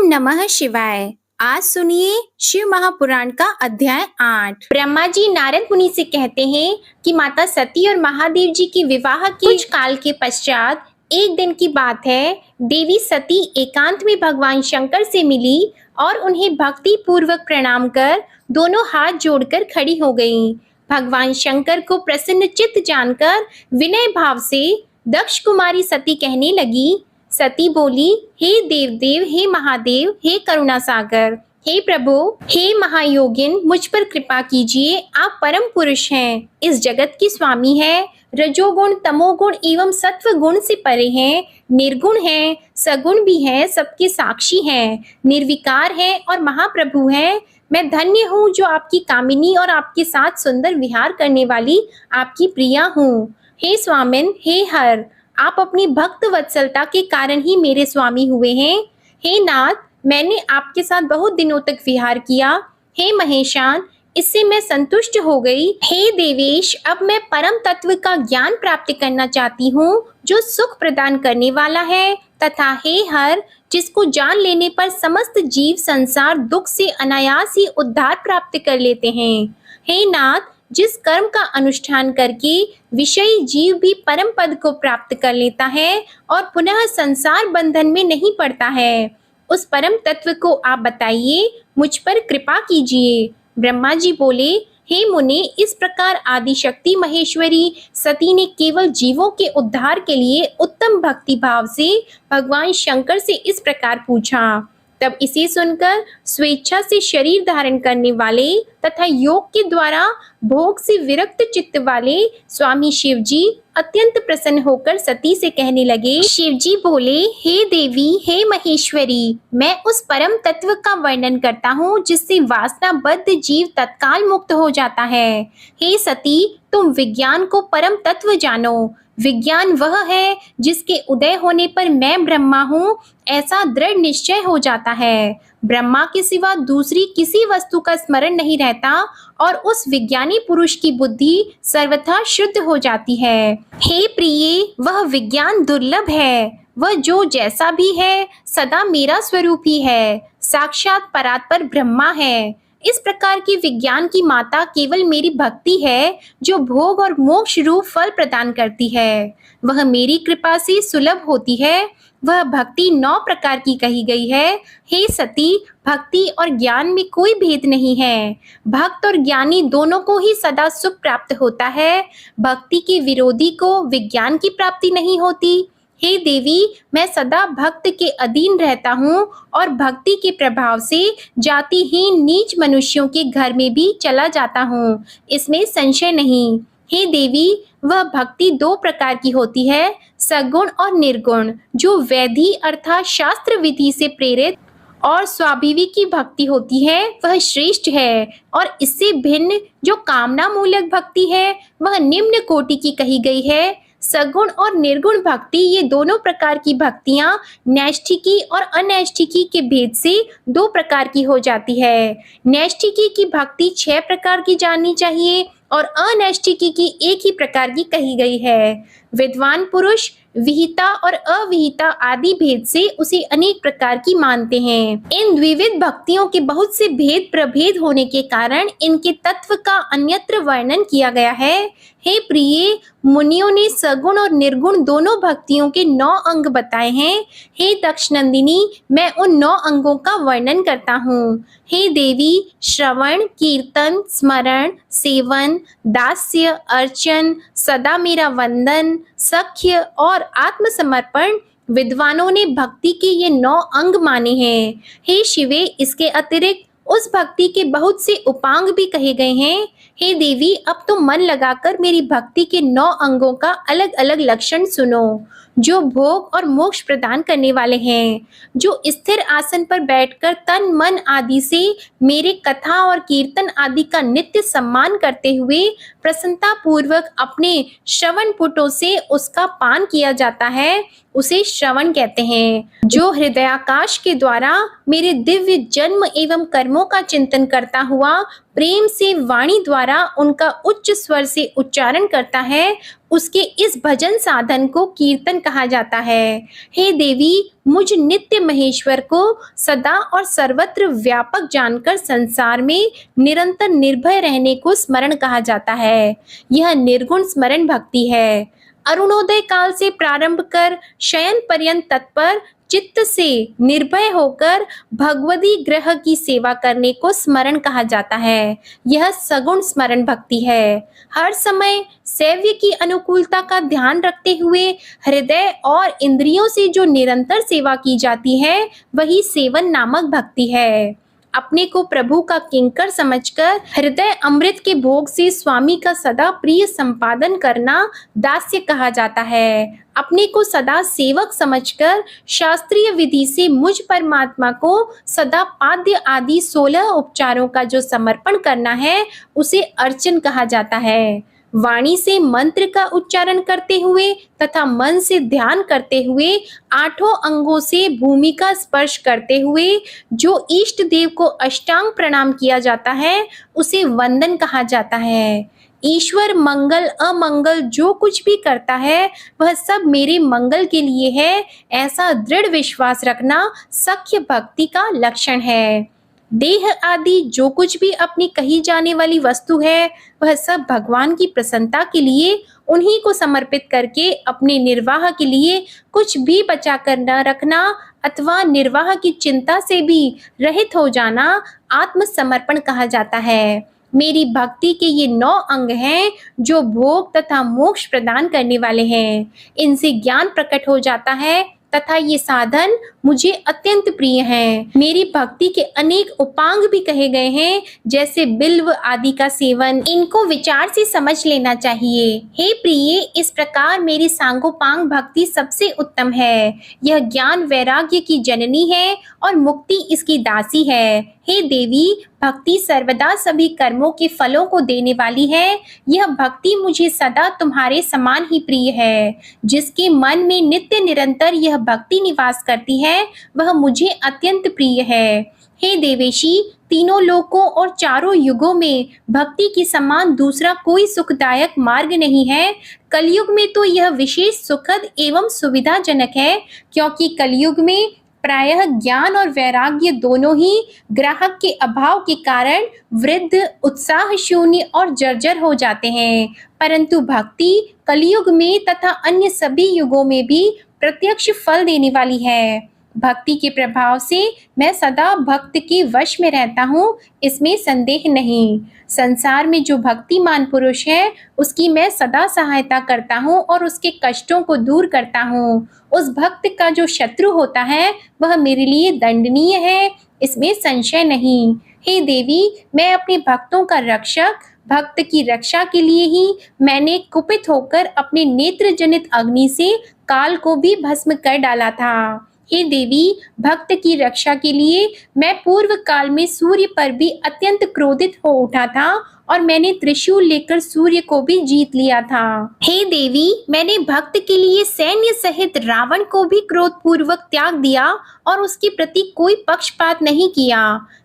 नमः शिवाय। आज सुनिए शिव महापुराण का अध्याय 8। ब्रह्मा जी नारद मुनि से कहते हैं कि माता सती और महादेव जी की विवाह के कुछ काल के पश्चात एक दिन की बात है, देवी सती एकांत में भगवान शंकर से मिली और उन्हें भक्ति पूर्वक प्रणाम कर दोनों हाथ जोड़कर खड़ी हो गईं। भगवान शंकर को प्रसन्न चित्त जानकर विनय भाव से दक्ष कुमारी सती कहने लगी। सती बोली, हे देवदेव, हे महादेव, हे करुणा सागर, हे प्रभु, हे महायोगिन, मुझ पर कृपा कीजिए। आप परम पुरुष हैं, इस जगत की स्वामी हैं, रजोगुण तमोगुण एवं सत्व गुण से परे हैं, निर्गुण हैं, सगुण भी हैं, सबके साक्षी हैं, निर्विकार हैं और महाप्रभु हैं। मैं धन्य हूँ जो आपकी कामिनी और आपके साथ सुंदर विहार करने वाली आपकी प्रिया हूँ। हे स्वामिन, हे हर, आप अपनी भक्त वत्सलता के कारण ही मेरे स्वामी हुए हैं। हे नाथ, मैंने आपके साथ बहुत दिनों तक विहार किया। हे महेशान, इससे मैं संतुष्ट हो गई। हे देवेश, अब मैं परम तत्व का ज्ञान प्राप्त करना चाहती हूँ जो सुख प्रदान करने वाला है, तथा हे हर, जिसको जान लेने पर समस्त जीव संसार दुख से अनायास ही उद्धार प्राप्त कर लेते हैं। हे नाथ, जिस कर्म का अनुष्ठान करके विषयी जीव भी परम पद को प्राप्त कर लेता है और पुनः संसार बंधन में नहीं पड़ता है, उस परम तत्व को आप बताइए, मुझ पर कृपा कीजिए। ब्रह्मा जी बोले, हे मुने, इस प्रकार आदिशक्ति महेश्वरी सती ने केवल जीवों के उद्धार के लिए उत्तम भक्ति भाव से भगवान शंकर से इस प्रकार पूछा। तब इसे सुनकर स्वेच्छा से शरीर धारण करने वाले तथा योग के द्वारा भोग से विरक्त चित्त वाले स्वामी शिव जी अत्यंत प्रसन्न होकर सती से कहने लगे। शिव जी बोले, हे देवी, हे महेश्वरी, मैं उस परम तत्व का वर्णन करता हूँ जिससे वासनाबद्ध जीव तत्काल मुक्त हो जाता है। हे सती, तुम विज्ञान को परम तत्व जानो। विज्ञान वह है जिसके उदय होने पर मैं ब्रह्मा हूँ ऐसा दृढ़ निश्चय हो जाता है। ब्रह्मा के सिवा दूसरी किसी वस्तु का स्मरण नहीं रहता और उस विज्ञानी पुरुष की बुद्धि सर्वथा शुद्ध हो जाती है। हे प्रिये, वह विज्ञान दुर्लभ है। वह जो जैसा भी है सदा मेरा स्वरूप ही है, साक्षात परात्पर ब्रह्मा है। इस प्रकार की विज्ञान की माता केवल मेरी भक्ति है जो भोग और मोक्ष रूप फल प्रदान करती है। वह मेरी कृपा से सुलभ होती है। वह भक्ति 9 प्रकार की कही गई है। हे सती, भक्ति और ज्ञान में कोई भेद नहीं है। भक्त और ज्ञानी दोनों को ही सदा सुख प्राप्त होता है। भक्ति के विरोधी को विज्ञान की प्राप्ति नहीं होती। हे देवी, मैं सदा भक्त के अधीन रहता हूँ और भक्ति के प्रभाव से जातिहीन नीच मनुष्यों के घर में भी चला जाता हूँ, इसमें संशय नहीं। हे देवी, वह भक्ति 2 प्रकार की होती है, सगुण और निर्गुण। जो वैधि अर्थात शास्त्र विधि से प्रेरित और स्वाभाविक की भक्ति होती है वह श्रेष्ठ है, और इससे भिन्न जो कामना मूलक भक्ति है वह निम्न कोटि की कही गई है। सगुण और निर्गुण भक्ति, ये दोनों प्रकार की भक्तियां नैष्ठिकी और अनैष्ठिकी के भेद से 2 प्रकार की हो जाती है। नैष्ठिकी की भक्ति 6 प्रकार की जाननी चाहिए और अनैष्ठिकी की एक ही प्रकार की कही गई है। विद्वान पुरुष विहिता और अविहिता आदि भेद से उसे अनेक प्रकार की मानते हैं। इन द्विविध भक्तियों के बहुत से भेद प्रभेद होने के कारण इनके तत्व का अन्यत्र वर्णन किया गया है। हे प्रिये, मुनियों ने सगुण और निर्गुण दोनों भक्तियों के 9 अंग बताए हैं। हे दक्ष नंदिनी, मैं उन 9 अंगों का वर्णन करता हूँ। हे देवी, श्रवण, कीर्तन, स्मरण, सेवन, दास्य, अर्चन, सदा मेरा वंदन, सख्य और आत्मसमर्पण विद्वानों ने भक्ति के ये 9 अंग माने हैं। हे शिवे, इसके अतिरिक्त उस भक्ति के बहुत से उपांग भी कहे गए हैं। हे देवी, अब तुम मन लगाकर मेरी भक्ति के 9 अंगों का अलग अलग लक्षण सुनो जो भोग और मोक्ष प्रदान करने वाले हैं। जो स्थिर आसन पर बैठकर तन मन आदि से मेरे कथा और कीर्तन आदि का नित्य सम्मान करते हुए प्रसन्नता पूर्वक अपने श्रवण पुटों से उसका पान किया जाता है, उसे श्रवण कहते हैं। जो हृदयाकाश के द्वारा मेरे दिव्य जन्म एवं कर्मों का चिंतन करता हुआ प्रेम से वाणी द्वारा उनका उच्च स्वर से उच्चारण करता है, उसके इस भजन साधन को कीर्तन कहा जाता है। हे देवी, मुझ नित्य महेश्वर को सदा और सर्वत्र व्यापक जानकर संसार में निरंतर निर्भय रहने को स्मरण कहा जाता है। यह निर्गुण स्मरण भक्ति है। अरुणोदय काल से प्रारंभ कर शयन पर्यंत तत्पर चित्त से निर्भय होकर भगवदी ग्रह की सेवा करने को स्मरण कहा जाता है। यह सगुण स्मरण भक्ति है। हर समय सेव्य की अनुकूलता का ध्यान रखते हुए हृदय और इंद्रियों से जो निरंतर सेवा की जाती है, वही सेवन नामक भक्ति है। अपने को प्रभु का किंकर समझकर हृदय अमृत के भोग से स्वामी का सदा प्रिय संपादन करना दास्य कहा जाता है। अपने को सदा सेवक समझकर शास्त्रीय विधि से मुझ परमात्मा को सदा पाद्य आदि 16 उपचारों का जो समर्पण करना है, उसे अर्चन कहा जाता है। वाणी से मंत्र का उच्चारण करते हुए तथा मन से ध्यान करते हुए 8 अंगों से भूमि का स्पर्श करते हुए जो इष्ट देव को अष्टांग प्रणाम किया जाता है, उसे वंदन कहा जाता है। ईश्वर मंगल अमंगल जो कुछ भी करता है, वह सब मेरे मंगल के लिए है, ऐसा दृढ़ विश्वास रखना सख्य भक्ति का लक्षण है। देह आदि जो कुछ भी अपनी कही जाने वाली वस्तु है, वह सब भगवान की प्रसन्नता के लिए उन्हीं को समर्पित करके अपने निर्वाह के लिए कुछ भी बचा कर न रखना अथवा निर्वाह की चिंता से भी रहित हो जाना आत्मसमर्पण कहा जाता है। मेरी भक्ति के ये 9 अंग हैं जो भोग तथा मोक्ष प्रदान करने वाले हैं। इनसे ज्ञान प्रकट हो जाता है तथा ये साधन मुझे अत्यंत प्रिय हैं। मेरी भक्ति के अनेक उपांग भी कहे गए हैं, जैसे बिल्व आदि का सेवन। इनको विचार से समझ लेना चाहिए। हे प्रिय, इस प्रकार मेरी सांगोपांग भक्ति सबसे उत्तम है। यह ज्ञान वैराग्य की जननी है और मुक्ति इसकी दासी है। हे देवी, भक्ति सर्वदा सभी कर्मों के फलों को देने वाली है। यह भक्ति मुझे सदा तुम्हारे समान ही प्रिय है। जिसके मन में नित्य निरंतर यह भक्ति निवास करती है, वह मुझे अत्यंत प्रिय है। हे देवेशी, तीनों लोकों और चारों युगों में भक्ति के समान दूसरा कोई सुखदायक मार्ग नहीं है। कलयुग में तो यह विशेष सुखद एवं सुविधाजनक है, क्योंकि कलयुग में प्रायः ज्ञान और वैराग्य दोनों ही ग्राहक के अभाव के कारण वृद्ध, उत्साह शून्य और जर्जर हो जाते हैं। परंतु भक्ति कलयुग में तथा अन्य सभी युगों में भी प्रत्यक्ष फल देने वाली है। भक्ति के प्रभाव से मैं सदा भक्त के वश में रहता हूँ, इसमें संदेह नहीं। संसार में जो भक्तिमान पुरुष है, उसकी मैं सदा सहायता करता हूँ और उसके कष्टों को दूर करता हूँ। उस भक्त का जो शत्रु होता है, वह मेरे लिए दंडनीय है, इसमें संशय नहीं। हे देवी, मैं अपने भक्तों का रक्षक, भक्त की रक्षा के लिए ही मैंने कुपित होकर अपने नेत्र जनित अग्नि से काल को भी भस्म कर डाला था। हे देवी, भक्त की रक्षा के लिए मैं पूर्व काल में सूर्य पर भी अत्यंत क्रोधित हो उठा था और मैंने त्रिशूल लेकर सूर्य को भी जीत लिया था। हे देवी, मैंने भक्त के लिए सैन्य सहित रावण को भी क्रोध पूर्वक त्याग दिया और उसके प्रति कोई पक्षपात नहीं किया।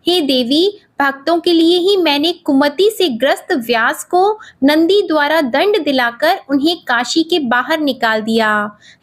हे देवी, भक्तों के लिए ही मैंने कुमति से ग्रस्त व्यास को नंदी द्वारा दंड दिलाकर उन्हें काशी के बाहर निकाल दिया।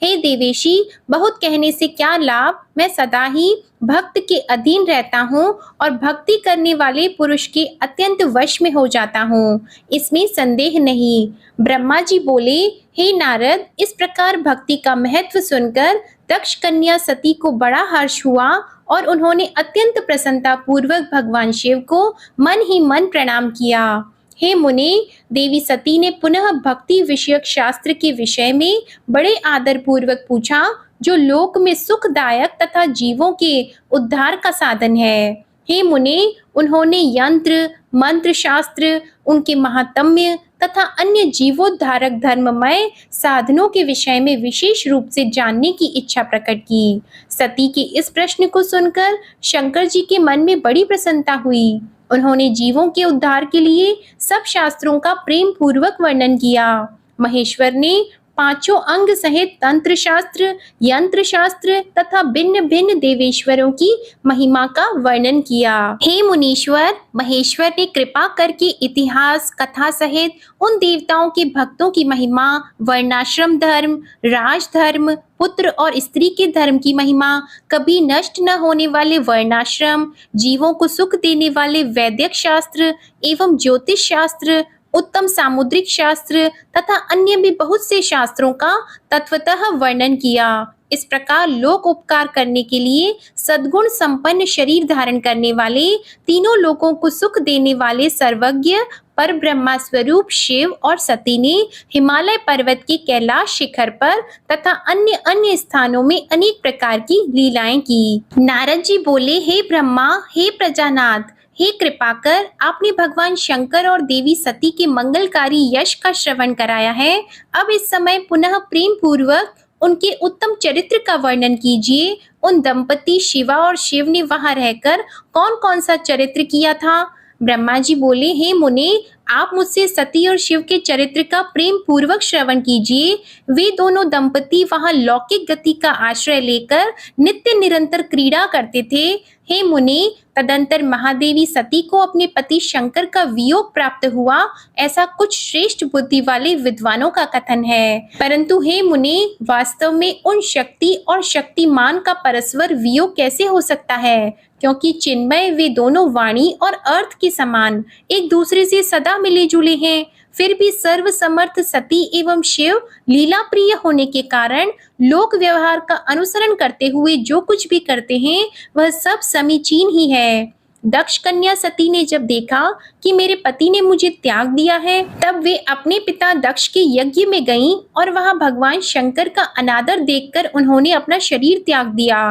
हे देवेशी, बहुत कहने से क्या लाभ, मैं सदा ही भक्त के अधीन रहता हूँ और भक्ति करने वाले पुरुष के अत्यंत वश में हो जाता हूँ, इसमें संदेह नहीं। ब्रह्मा जी बोले, हे नारद, इस प्रकार भक्ति का महत्व सुनकर दक्ष कन्या सती को बड़ा हर्ष हुआ और उन्होंने अत्यंत प्रसन्नता पूर्वक भगवान शिव को मन ही मन प्रणाम किया। हे मुनि, देवी सती ने पुनः भक्ति विषयक शास्त्र के विषय में बड़े आदर पूर्वक पूछा, जो लोक में सुखदायक तथा जीवों के उद्धार का साधन है। हे मुनि, उन्होंने यंत्र, मंत्र शास्त्र, उनके महात्म्य तथा अन्य जीवोद्धारक धर्ममय साधनों के विषय में विशेष रूप से जानने की इच्छा प्रकट की। सती के इस प्रश्न को सुनकर शंकर जी के मन में बड़ी प्रसन्नता हुई। उन्होंने जीवों के उद्धार के लिए सब शास्त्रों का प्रेम पूर्वक वर्णन किया। महेश्वर ने पांचों अंग सहित तंत्र शास्त्र, यंत्र शास्त्र तथा भिन्न भिन्न देवेश्वरों की महिमा का वर्णन किया। हे मुनीश्वर, महेश्वर ने कृपा करके इतिहास कथा सहित उन देवताओं के भक्तों की महिमा, वर्णाश्रम धर्म, राजधर्म, पुत्र और स्त्री के धर्म की महिमा, कभी नष्ट न होने वाले वर्णाश्रम, जीवों को सुख देने वाले वैदिक शास्त्र एवं ज्योतिष शास्त्र, उत्तम सामुद्रिक शास्त्र तथा अन्य भी बहुत से शास्त्रों का तत्वतः वर्णन किया। इस प्रकार लोक उपकार करने के लिए सद्गुण संपन्न शरीर धारण करने वाले, तीनों लोकों को सुख देने वाले सर्वज्ञ पर ब्रह्मा स्वरूप शिव और सती ने हिमालय पर्वत के कैलाश शिखर पर तथा अन्य अन्य स्थानों में अनेक प्रकार की लीलाएं की। नारद जी बोले, हे ब्रह्मा, हे प्रजानाथ, हे कृपाकर, आपने भगवान शंकर और देवी सती के मंगलकारी यश का श्रवण कराया है। अब इस समय पुनः प्रेम पूर्वक उनके उत्तम चरित्र का वर्णन कीजिए। उन दंपति शिवा और शिव ने वहां रहकर कौन कौन सा चरित्र किया था? ब्रह्मा जी बोले, हे मुने, आप मुझसे सती और शिव के चरित्र का प्रेम पूर्वक श्रवण कीजिए। वे दोनों दंपति वहां लौकिक गति का आश्रय लेकर नित्य निरंतर क्रीड़ा करते थे। हे मुनि, तदंतर महादेवी सती को अपने पति शंकर का वियोग प्राप्त हुआ, ऐसा कुछ श्रेष्ठ बुद्धि वाले विद्वानों का कथन है। परंतु हे मुनि, वास्तव में उन शक्ति और शक्तिमान का परस्पर वियोग कैसे हो सकता है? क्योंकि चिन्मय वे दोनों वाणी और अर्थ के समान एक दूसरे से सदा मिले जुले हैं। फिर भी सर्व समर्थ सती एवं शिव लीला प्रिय होने के कारण लोक व्यवहार का अनुसरण करते हुए जो कुछ भी करते हैं वह सब समीचीन ही है। दक्ष कन्या सती ने जब देखा कि मेरे पति ने मुझे त्याग दिया है, तब वे अपने पिता दक्ष के यज्ञ में गईं और वहां भगवान शंकर का अनादर देखकर उन्होंने अपना शरीर त्याग दिया।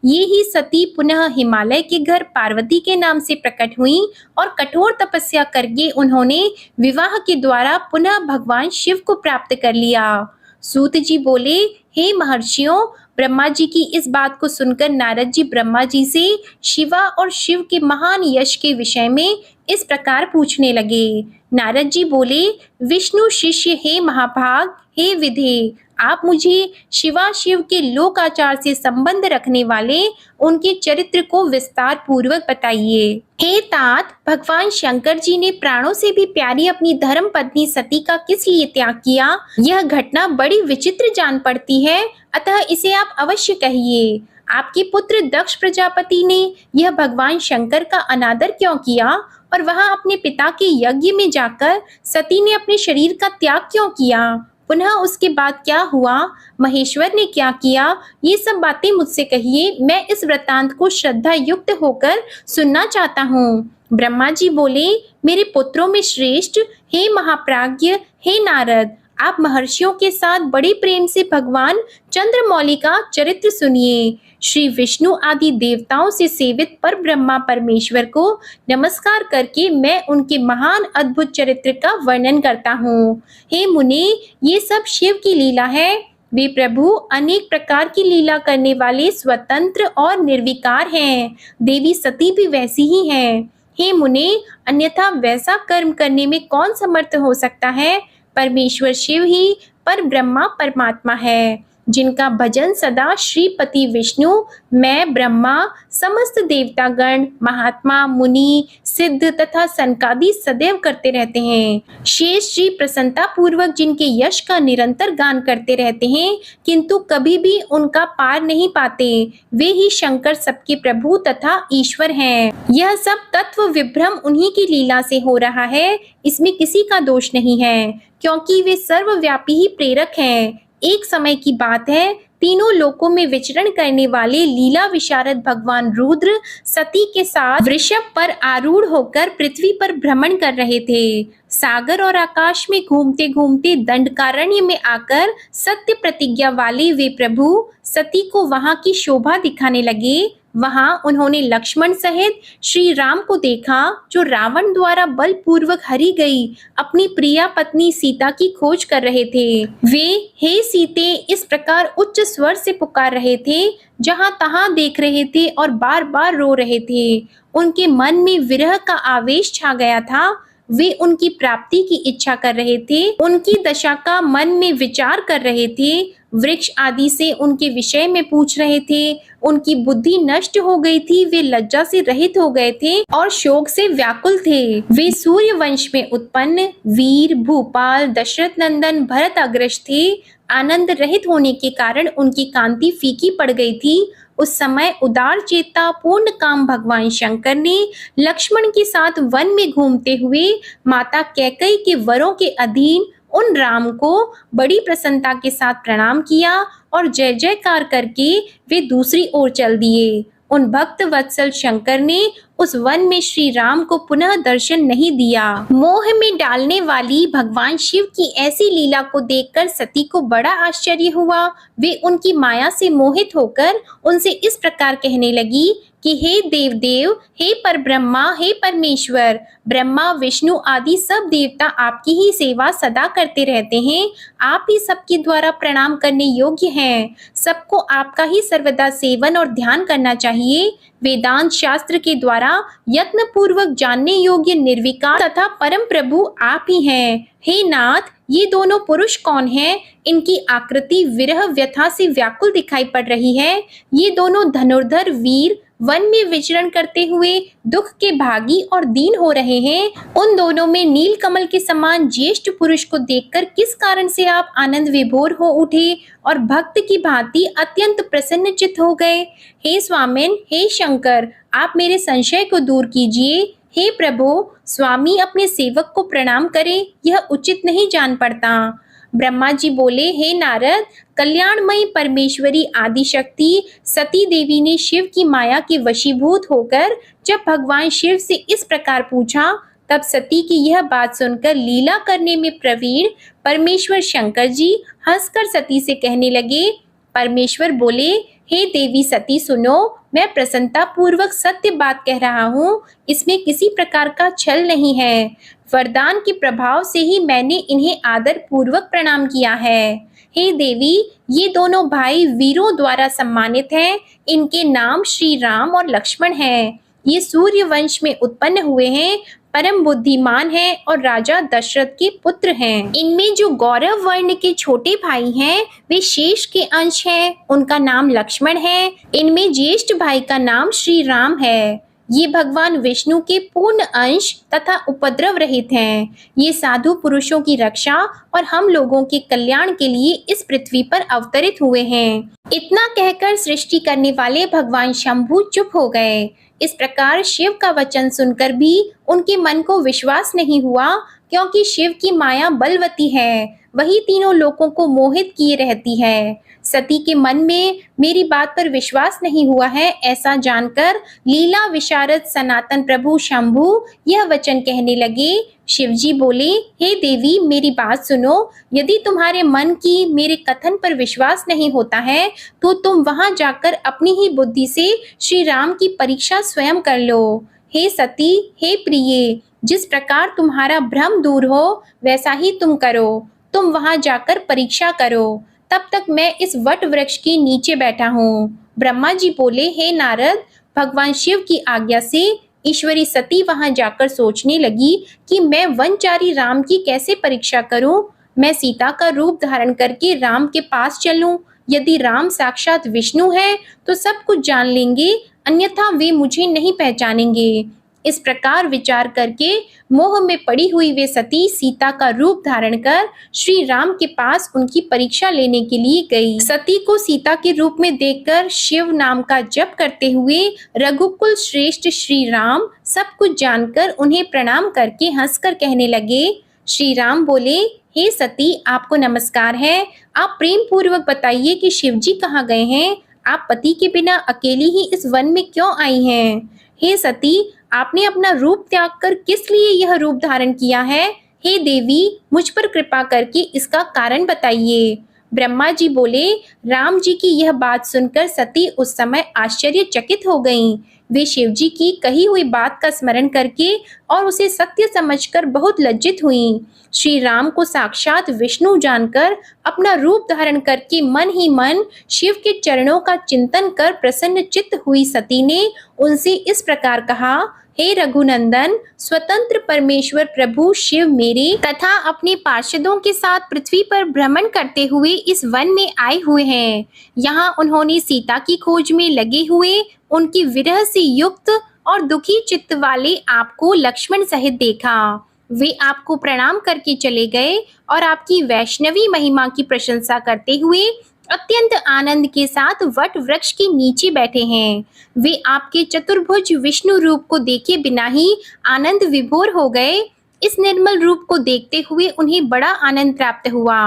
ये ही सती पुनः हिमालय के घर पार्वती के नाम से प्रकट हुई और कठोर तपस्या करके उन्होंने विवाह के द्वारा पुनः भगवान शिव को प्राप्त कर लिया। सूत जी बोले, हे महर्षियों, ब्रह्मा जी की इस बात को सुनकर नारद जी ब्रह्मा जी से शिवा और शिव के महान यश के विषय में इस प्रकार पूछने लगे। नारद जी बोले, विष्णु शिष्य हे महाभाग, हे विधे, आप मुझे शिवा शिव के लोकाचार से संबंध रखने वाले उनके चरित्र को विस्तार पूर्वक बताइए। हे तात, भगवान शंकर जी ने प्राणों से भी प्यारी अपनी धर्म पत्नी सती का किस लिए त्याग किया? यह घटना बड़ी विचित्र जान पड़ती है, अतः इसे आप अवश्य कहिए। आपके पुत्र दक्ष प्रजापति ने यह भगवान शंकर का अनादर क्यों किया और वहां अपने पिता के यज्ञ में जाकर सती ने अपने शरीर का त्याग क्यों किया? पुनः उसके बाद क्या हुआ? महेश्वर ने क्या किया? ये सब बातें मुझसे कहिए, मैं इस वृत्तांत को श्रद्धा युक्त होकर सुनना चाहता हूँ। ब्रह्मा जी बोले, मेरे पुत्रों में श्रेष्ठ, हे महाप्राज्ञ, हे नारद, आप महर्षियों के साथ बड़े प्रेम से भगवान चंद्रमौली का चरित्र सुनिए। श्री विष्णु आदि देवताओं से सेवित पर ब्रह्मा परमेश्वर को नमस्कार करके मैं उनके महान अद्भुत चरित्र का वर्णन करता हूँ। हे मुने, ये सब शिव की लीला है। वे प्रभु अनेक प्रकार की लीला करने वाले स्वतंत्र और निर्विकार हैं। देवी सती भी वैसी ही हैं। हे मुने, अन्यथा वैसा कर्म करने में कौन समर्थ हो सकता है? परमेश्वर शिव ही पर ब्रह्मा परमात्मा है, जिनका भजन सदा श्रीपति विष्णु, मैं ब्रह्मा, समस्त देवतागण, महात्मा, मुनि, सिद्ध तथा सनकादि सदैव करते रहते हैं। शेष जी प्रसन्नता पूर्वक जिनके यश का निरंतर गान करते रहते हैं, किंतु कभी भी उनका पार नहीं पाते, वे ही शंकर सबके प्रभु तथा ईश्वर हैं। यह सब तत्व विभ्रम उन्हीं की लीला से हो रहा है, इसमें किसी का दोष नहीं है, क्योंकि वे सर्वव्यापी ही प्रेरक हैं। एक समय की बात है, तीनों लोकों में विचरण करने वाले लीला विशारद भगवान रुद्र सती के साथ वृषभ पर आरूढ़ होकर पृथ्वी पर भ्रमण कर रहे थे। सागर और आकाश में घूमते घूमते दंडकारण्य में आकर सत्य प्रतिज्ञा वाले वे प्रभु सती को वहां की शोभा दिखाने लगे। वहां उन्होंने लक्ष्मण सहित श्री राम को देखा, जो रावण द्वारा बलपूर्वक हरी गई अपनी प्रिया पत्नी सीता की खोज कर रहे थे। वे हे सीते इस प्रकार उच्च स्वर से पुकार रहे थे, जहां तहां देख रहे थे और बार बार रो रहे थे। उनके मन में विरह का आवेश छा गया था। वे उनकी प्राप्ति की इच्छा कर रहे थे, उनकी दशा का मन में विचार कर रहे थे, वृक्ष आदि से उनके विषय में पूछ रहे थे। उनकी बुद्धि नष्ट हो गई थी, वे लज्जा से रहित हो गए थे और शोक से व्याकुल थे। वे सूर्य वंश में उत्पन्न वीर भूपाल दशरथ नंदन भरत अग्रज थे। आनंद रहित होने के कारण उनकी कांति फीकी पड़ गई थी। उस समय उदार चेता पूर्ण काम भगवान शंकर ने लक्ष्मण के साथ वन में घूमते हुए माता कैकेयी के वरों के अधीन उन राम को बड़ी प्रसन्नता के साथ प्रणाम किया और जय जयकार करके वे दूसरी ओर चल दिए। उन भक्त वत्सल शंकर ने उस वन में श्री राम को पुनः दर्शन नहीं दिया। मोह में डालने वाली भगवान शिव की ऐसी लीला को देखकर सती को बड़ा आश्चर्य हुआ। वे उनकी माया से मोहित होकर उनसे इस प्रकार कहने लगी कि हे देवदेव, हे परब्रह्मा, हे परमेश्वर, ब्रह्मा विष्णु आदि सब देवता आपकी ही सेवा सदा करते रहते हैं। आप ही सबके द्वारा प्रणाम करने योग्य हैं। सबको आपका ही सर्वदा सेवन और ध्यान करना चाहिए। वेदांत शास्त्र के द्वारा यत्न पूर्वक जानने योग्य निर्विकार तथा परम प्रभु आप ही हैं। हे नाथ, ये दोनों पुरुष कौन हैं? इनकी आकृति विरह व्यथा से व्याकुल दिखाई पड़ रही है। ये दोनों धनुर्धर वीर वन में विचरण करते हुए दुख के भागी और दीन हो रहे हैं। उन दोनों में नील कमल के समान ज्येष्ठ पुरुष को देखकर किस कारण से आप आनंद विभोर हो उठे और भक्त की भांति अत्यंत प्रसन्नचित्त हो गए? हे स्वामिन, हे शंकर, आप मेरे संशय को दूर कीजिए। हे प्रभु, स्वामी अपने सेवक को प्रणाम करें, यह उचित नहीं जान पड़ता। ब्रह्मा जी बोले, हे नारद, कल्याणमयी परमेश्वरी आदिशक्ति सती देवी ने शिव की माया के वशीभूत होकर जब भगवान शिव से इस प्रकार पूछा, तब सती की यह बात सुनकर लीला करने में प्रवीण परमेश्वर शंकर जी हंसकर सती से कहने लगे। परमेश्वर बोले, हे देवी सती सुनो, मैं प्रसन्नता पूर्वक सत्य बात कह रहा हूँ, इसमें किसी प्रकार का छल नहीं है। वरदान के प्रभाव से ही मैंने इन्हें आदर पूर्वक प्रणाम किया है। हे देवी, ये दोनों भाई वीरों द्वारा सम्मानित हैं। इनके नाम श्री राम और लक्ष्मण हैं। ये सूर्य वंश में उत्पन्न हुए हैं, परम बुद्धिमान हैं और राजा दशरथ के पुत्र हैं। इनमें जो गौरव वर्ण के छोटे भाई हैं, वे शेष के अंश हैं, उनका नाम लक्ष्मण है। इनमें ज्येष्ठ भाई का नाम श्री राम है। ये भगवान विष्णु के पूर्ण अंश तथा उपद्रव रहित हैं। ये साधु पुरुषों की रक्षा और हम लोगों के कल्याण के लिए इस पृथ्वी पर अवतरित हुए हैं। इतना कहकर सृष्टि करने वाले भगवान शंभु चुप हो गए। इस प्रकार शिव का वचन सुनकर भी उनके मन को विश्वास नहीं हुआ, क्योंकि शिव की माया बलवती है, वही तीनों लोगों को मोहित किए रहती है। सती के मन में मेरी बात पर विश्वास नहीं हुआ है, ऐसा जानकर लीला विशारद सनातन प्रभु शंभु यह वचन कहने लगे। शिवजी बोले, हे देवी, मेरी बात सुनो। यदि तुम्हारे मन की मेरे कथन पर विश्वास नहीं होता है, तो तुम वहां जाकर अपनी ही बुद्धि से श्री राम की परीक्षा स्वयं कर लो। हे सती, हे प्रिये, जिस प्रकार तुम्हारा भ्रम दूर हो वैसा ही तुम करो। तुम वहां जाकर परीक्षा करो। तब तक मैं इस वट वृक्ष के नीचे बैठा हूँ। ब्रह्मा जी बोले, हे नारद, भगवान शिव की आज्ञा से ईश्वरी सती वहां जाकर सोचने लगी कि मैं वनचारी राम की कैसे परीक्षा करूं। मैं सीता का रूप धारण करके राम के पास चलूं। यदि राम साक्षात विष्णु है तो सब कुछ जान लेंगे, अन्यथा वे मुझे नहीं पहचानेंगे। इस प्रकार विचार करके मोह में पड़ी हुई वे सती सीता का रूप धारण कर श्री राम के पास उनकी परीक्षा लेने के लिए गई। सती को सीता के रूप में देखकर शिव नाम का जप करते हुए रघुकुल श्रेष्ठ श्री राम सब कुछ जानकर उन्हें प्रणाम करके हंसकर कहने लगे। श्री राम बोले, हे सती, आपको नमस्कार है। आप प्रेम पूर्वक बताइए कि शिवजी कहाँ गए हैं? आप पति के बिना अकेली ही इस वन में क्यों आई हैं? हे सती, आपने अपना रूप त्याग कर किस लिए यह रूप धारण किया है? हे देवी, मुझ पर कृपा करके इसका कारण बताइए। ब्रह्मा जी बोले, राम जी की यह बात सुनकर सती उस समय आश्चर्यचकित हो गईं। वे शिवजी की कही हुई बात का स्मरण करके और उसे सत्य समझकर बहुत लज्जित हुईं। श्री राम को साक्षात विष्णु जानकर अपना रूप धारण करके मन ही मन शिव के चरणों का चिंतन कर प्रसन्न चित्त हुई सती ने उनसे इस प्रकार कहा, हे रघुनंदन, स्वतंत्र परमेश्वर प्रभु शिव मेरे तथा अपने पार्षदों के साथ पृथ्वी पर भ्रमण करते हुए इस वन में आए हुए हैं। यहाँ उन्होंने सीता की खोज में लगे हुए उनकी विरह से युक्त और दुखी चित्त वाले आपको लक्ष्मण सहित देखा। वे आपको प्रणाम करके चले गए और आपकी वैष्णवी महिमा की प्रशंसा करते हुए अत्यंत आनंद के साथ वट वृक्ष के नीचे बैठे हैं। वे आपके चतुर्भुज विष्णु रूप को देखे बिना ही आनंद विभोर हो गए। इस निर्मल रूप को देखते हुए उन्हें बड़ा आनंद प्राप्त हुआ।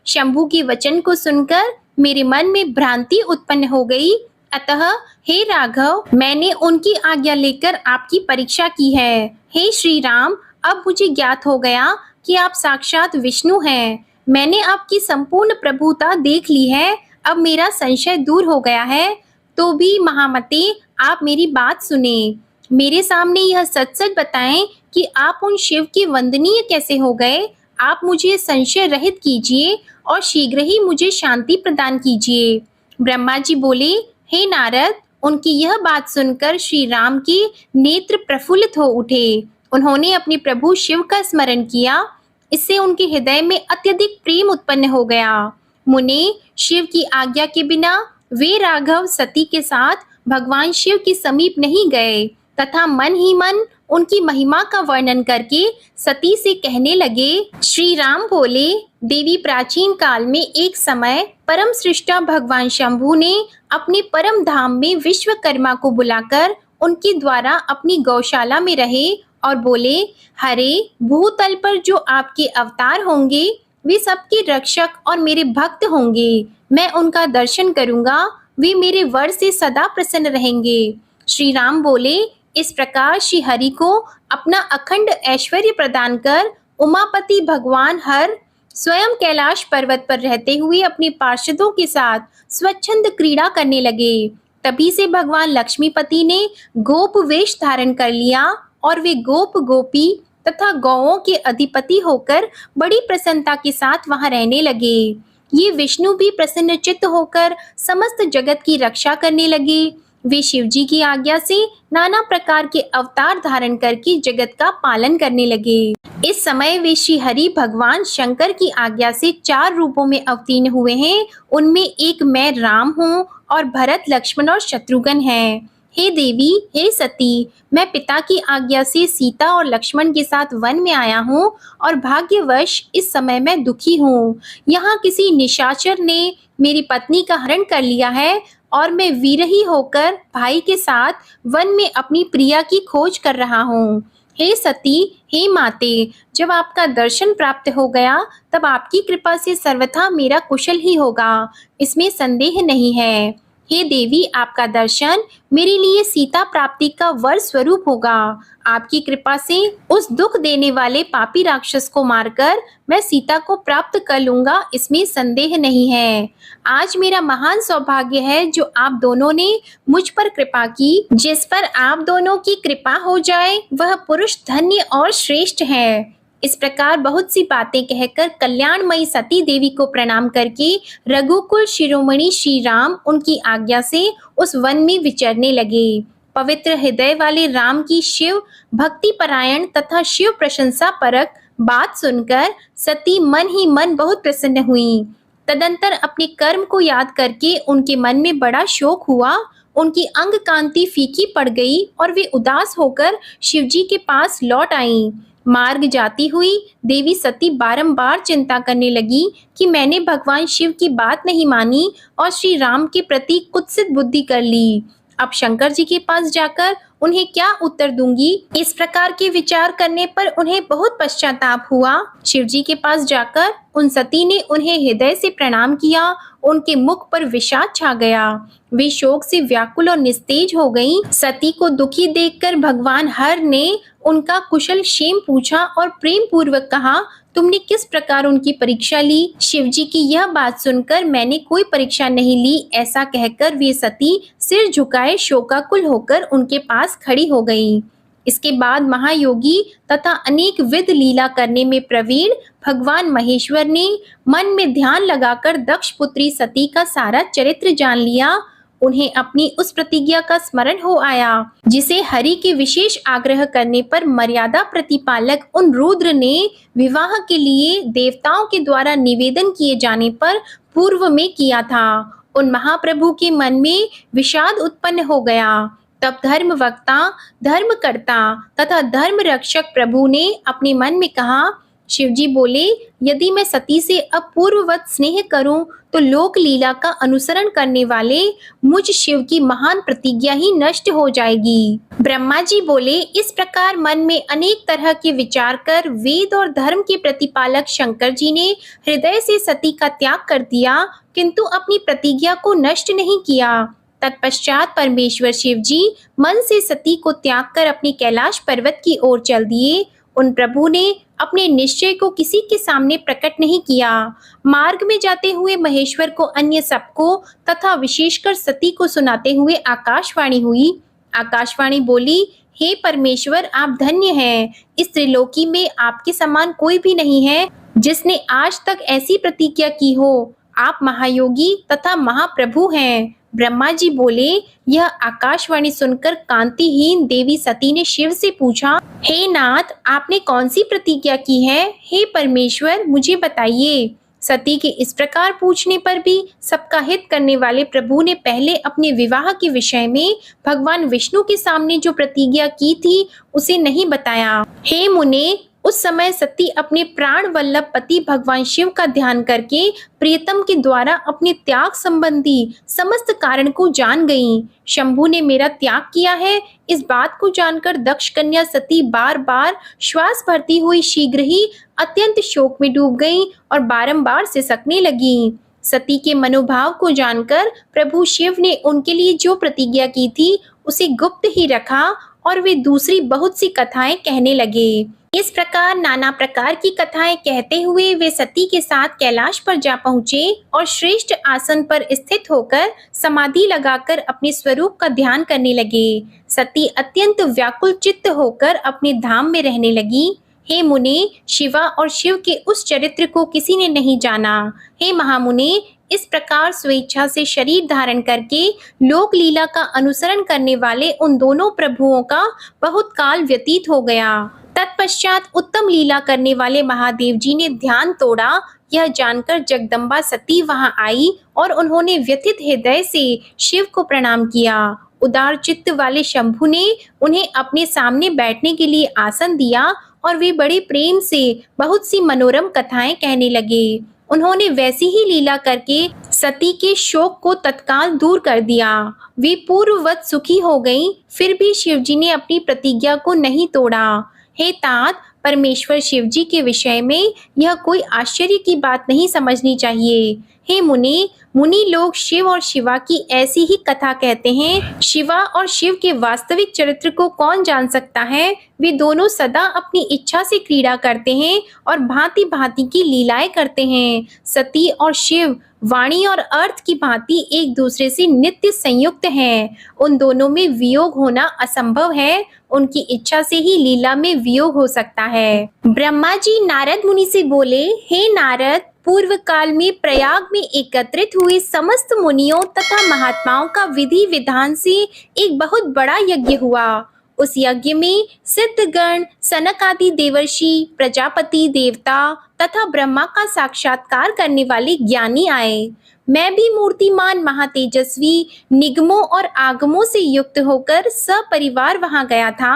शंभू के वचन को सुनकर मेरे मन में भ्रांति उत्पन्न हो गई, अतः हे राघव, मैंने उनकी आज्ञा लेकर आपकी परीक्षा की है। हे श्री राम, अब मुझे ज्ञात हो गया कि आप साक्षात विष्णु हैं। मैंने आपकी संपूर्ण प्रभुता देख ली है। अब मेरा संशय दूर हो गया है। तो भी महामते, आप मेरी बात सुने। मेरे सामने यह सच सच बताएं कि आप उन शिव के वंदनीय कैसे हो गए। आप मुझे संशय रहित कीजिए और शीघ्र ही मुझे शांति प्रदान कीजिए। ब्रह्मा जी बोले, हे नारद, उनकी यह बात सुनकर श्री राम के नेत्र प्रफुल्लित हो उठे। उन्होंने अपने प्रभु शिव का स्मरण किया। इससे उनके हृदय में अत्यधिक प्रेम उत्पन्न हो गया। मुने, शिव की आज्ञा के बिना वे राघव सती के साथ भगवान शिव के समीप नहीं गए तथा मन ही मन उनकी महिमा का वर्णन करके सती से कहने लगे। श्री राम बोले, देवी, प्राचीन काल में एक समय परम सृष्टा भगवान शंभु ने अपने परम धाम में विश्वकर्मा को बुलाकर उनके द्वारा अपनी गौशाला में रहे और बोले, हरे, भूतल पर जो आपके अवतार होंगे वे सबके रक्षक और मेरे भक्त होंगे। मैं उनका दर्शन करूंगा। वे मेरे वर से सदा प्रसन्न रहेंगे। श्री राम बोले, इस प्रकार श्री हरि को अपना अखंड ऐश्वर्य प्रदान कर उमापति भगवान हर स्वयं कैलाश पर्वत पर रहते हुए अपने पार्षदों के साथ स्वच्छंद क्रीड़ा करने लगे। तभी से भगवान लक्ष्मीपति ने गोप वेश धारण कर लिया और वे गोप गोपी तथा गौओं के अधिपति होकर बड़ी प्रसन्नता के साथ वहां रहने लगे। ये विष्णु भी प्रसन्नचित्त होकर समस्त जगत की रक्षा करने लगे। वे शिवजी की आज्ञा से नाना प्रकार के अवतार धारण करके जगत का पालन करने लगे। इस समय वे श्री हरि भगवान शंकर की आज्ञा से 4 रूपों में अवतीर्ण हुए हैं। उनमें एक मैं राम हूँ और भरत, लक्ष्मण और शत्रुघ्न हैं। हे देवी, हे सती, मैं पिता की आज्ञा से सीता और लक्ष्मण के साथ वन में आया हूँ और भाग्यवश इस समय मैं दुखी हूँ। यहाँ किसी निशाचर ने मेरी पत्नी का हरण कर लिया है और मैं विरही होकर भाई के साथ वन में अपनी प्रिया की खोज कर रहा हूँ। हे सती, हे माते, जब आपका दर्शन प्राप्त हो गया तब आपकी कृपा से सर्वथा मेरा कुशल ही होगा, इसमें संदेह नहीं है। हे देवी, आपका दर्शन मेरे लिए सीता प्राप्ति का वर स्वरूप होगा। आपकी कृपा से उस दुख देने वाले पापी राक्षस को मारकर मैं सीता को प्राप्त कर लूंगा, इसमें संदेह नहीं है। आज मेरा महान सौभाग्य है जो आप दोनों ने मुझ पर कृपा की। जिस पर आप दोनों की कृपा हो जाए वह पुरुष धन्य और श्रेष्ठ है। इस प्रकार बहुत सी बातें कहकर कल्याणमयी सती देवी को प्रणाम करके रघुकुल शिरोमणि श्री राम उनकी आज्ञा से उस वन में विचरने लगे। पवित्र हृदय वाले राम की शिव भक्ति परायण तथा शिव प्रशंसा परक बात सुनकर सती मन ही मन बहुत प्रसन्न हुई। तदंतर अपने कर्म को याद करके उनके मन में बड़ा शोक हुआ। उनकी अंग कांति फीकी पड़ गई और वे उदास होकर शिवजी के पास लौट आईं। मार्ग जाती हुई देवी सती बारंबार चिंता करने लगी कि मैंने भगवान शिव की बात नहीं मानी और श्री राम के प्रति कुत्सित बुद्धि कर ली। अब शंकर जी के पास जाकर उन्हें क्या उत्तर दूंगी। इस प्रकार के विचार करने पर उन्हें बहुत पश्चाताप हुआ। शिव जी के पास जाकर उन सती ने उन्हें हृदय से प्रणाम किया। उनके मुख पर विषाद छा गया। वे शोक से व्याकुल और निस्तेज हो गईं। सती को दुखी देखकर भगवान हर ने उनका कुशल क्षेम पूछा और प्रेम पूर्वक कहा, तुमने किस प्रकार उनकी परीक्षा ली? शिवजी की यह बात सुनकर, मैंने कोई परीक्षा नहीं ली, ऐसा कहकर वे सती सिर झुकाए शोकाकुल होकर उनके पास खड़ी हो गईं। इसके बाद महायोगी तथा अनेक विध लीला करने में प्रवीण भगवान महेश्वर ने मन में ध्यान लगाकर दक्ष पुत्री सती का सारा चरित्र जान लिया। उन्हें अपनी उस प्रतिज्ञा का स्मरण हो आया जिसे हरि के विशेष आग्रह करने पर मर्यादा प्रतिपालक उन रुद्र ने विवाह के लिए देवताओं के द्वारा निवेदन किए जाने पर पूर्व में किया था। उन महाप्रभु के मन में विषाद उत्पन्न हो गया। तब धर्म वक्ता, धर्मकर्ता तथा धर्म रक्षक प्रभु ने अपने मन में कहा, शिवजी बोले, यदि मैं सती से अब पूर्ववत स्नेह करूं तो लोक लीला का अनुसरण करने वाले मुझ शिव की महान प्रतिज्ञा ही नष्ट हो जाएगी। ब्रह्मा जी बोले, इस प्रकार मन में अनेक तरह के विचार कर वेद और धर्म के प्रतिपालक शंकर जी ने हृदय से सती का त्याग कर दिया, किंतु अपनी प्रतिज्ञा को नष्ट नहीं किया। तत्पश्चात परमेश्वर शिव जी मन से सती को त्याग कर अपने कैलाश पर्वत की ओर चल दिए। उन प्रभु ने अपने निश्चय को किसी के सामने प्रकट नहीं किया। मार्ग में जाते हुए महेश्वर को अन्य सबको तथा विशेषकर सती को सुनाते हुए आकाशवाणी हुई। आकाशवाणी बोली, हे परमेश्वर, आप धन्य हैं। इस त्रिलोकी में आपके समान कोई भी नहीं है जिसने आज तक ऐसी प्रतिज्ञा की हो। आप महायोगी तथा महाप्रभु हैं। ब्रह्मा जी बोले, यह आकाशवाणी सुनकर कांतिहीन देवी सती ने शिव से पूछा, हे नाथ, आपने कौन सी प्रतिज्ञा की है? हे परमेश्वर, मुझे बताइए। सती के इस प्रकार पूछने पर भी सबका हित करने वाले प्रभु ने पहले अपने विवाह के विषय में भगवान विष्णु के सामने जो प्रतिज्ञा की थी उसे नहीं बताया। हे मुने, उस समय सती अपने प्राण वल्लभ पति भगवान शिव का ध्यान करके प्रियतम के द्वारा अपने त्याग संबंधी समस्त कारण को जान गईं। शंभु ने मेरा त्याग किया है, इस बात को जानकर दक्ष कन्या सती बार बार श्वास भरती हुई शीघ्र ही अत्यंत शोक में डूब गईं और बारंबार सिसकने लगीं। सती के मनोभाव को जानकर प्रभु शिव ने उनके लिए जो प्रतिज्ञा की थी उसे गुप्त ही रखा और वे दूसरी बहुत सी कथाएं कहने लगे। इस प्रकार नाना प्रकार की कथाएं कहते हुए वे सती के साथ कैलाश पर जा पहुँचे और श्रेष्ठ आसन पर स्थित होकर समाधि लगाकर अपने स्वरूप का ध्यान करने लगे। सती अत्यंत व्याकुल चित्त होकर अपने धाम में रहने लगी। हे मुने, शिवा और शिव के उस चरित्र को किसी ने नहीं जाना। हे महामुने, इस प्रकार स्वेच्छा से शरीर धारण करके लोक लीला का अनुसरण करने वाले उन दोनों प्रभुओं का बहुत काल व्यतीत हो गया। तत्पश्चात उत्तम लीला करने वाले महादेव जी ने ध्यान तोड़ा। यह जानकर जगदम्बा सती वहां आई और उन्होंने व्यथित हृदय से शिव को प्रणाम किया। उदार चित्त वाले शंभु ने उन्हें अपने सामने बैठने के लिए आसन दिया और वे बड़े प्रेम से बहुत सी मनोरम कथाएं कहने लगे। उन्होंने वैसी ही लीला करके सती के शोक को तत्काल दूर कर दिया। वे पूर्ववत सुखी हो गईं, फिर भी शिवजी ने अपनी प्रतिज्ञा को नहीं तोड़ा। हे तात, परमेश्वर शिवजी के विषय में यह कोई आश्चर्य की बात नहीं समझनी चाहिए। हे मुनि, मुनि लोग शिव और शिवा की ऐसी ही कथा कहते हैं। शिवा और शिव के वास्तविक चरित्र को कौन जान सकता है? वे दोनों सदा अपनी इच्छा से क्रीड़ा करते हैं और भांति भांति की लीलाएं करते हैं। सती और शिव वाणी और अर्थ की भांति एक दूसरे से नित्य संयुक्त हैं। उन दोनों में वियोग होना असंभव है। उनकी इच्छा से ही लीला में वियोग हो सकता है। ब्रह्मा जी नारद मुनि से बोले, हे नारद, पूर्व काल में प्रयाग में एकत्रित हुए समस्त मुनियों तथा महात्माओं का विधि विधान से एक बहुत बड़ा यज्ञ हुआ। उस यज्ञ में सिद्धगण, सनक आदि देवर्षि, प्रजापति देवता तथा ब्रह्मा का साक्षात्कार करने वाले ज्ञानी आए। मैं भी मूर्तिमान महातेजस्वी निगमों और आगमों से युक्त होकर सपरिवार वहां गया था।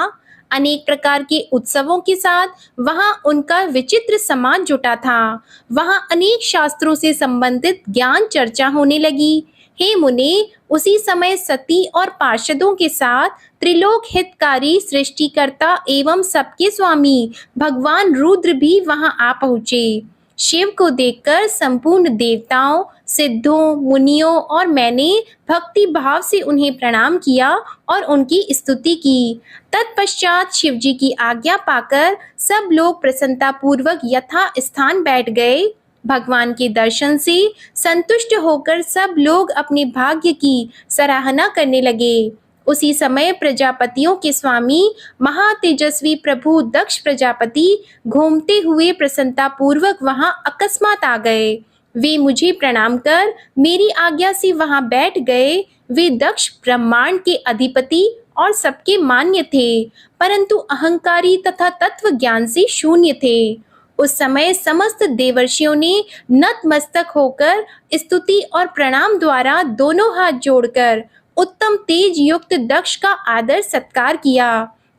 अनेक प्रकार के उत्सवों के साथ वहां उनका विचित्र समाज जुटा था। वहां अनेक शास्त्रों से संबंधित ज्ञान चर्चा होने लगी। हे मुने, उसी समय सती और पार्षदों के साथ त्रिलोक हितकारी सृष्टिकर्ता एवं सबके स्वामी भगवान रुद्र भी वहां आ पहुँचे। शिव को देखकर संपूर्ण देवताओं, सिद्धों, मुनियों और मैंने भक्ति भाव से उन्हें प्रणाम किया और उनकी स्तुति की। तत्पश्चात शिव जी की आज्ञा पाकर सब लोग प्रसन्नता पूर्वक यथा स्थान बैठ गए। भगवान के दर्शन से संतुष्ट होकर सब लोग अपने भाग्य की सराहना करने लगे। उसी समय प्रजापतियों के स्वामी महातेजस्वी प्रभु दक्ष प्रजापति घूमते हुए प्रसन्नता पूर्वक वहां अकस्मात आ गए। वे मुझे प्रणाम कर मेरी आज्ञा से वहां बैठ गए। वे दक्ष ब्रह्मांड के अधिपति और सबके मान्य थे, परंतु अहंकारी तथा तत्व ज्ञान से शून्य थे। उस समय समस्त देवर्षियों ने नतमस्तक होकर स्तुति और प्रणाम द्वारा दोनों हाथ जोड़कर उत्तम तेज युक्त दक्ष का आदर सत्कार किया।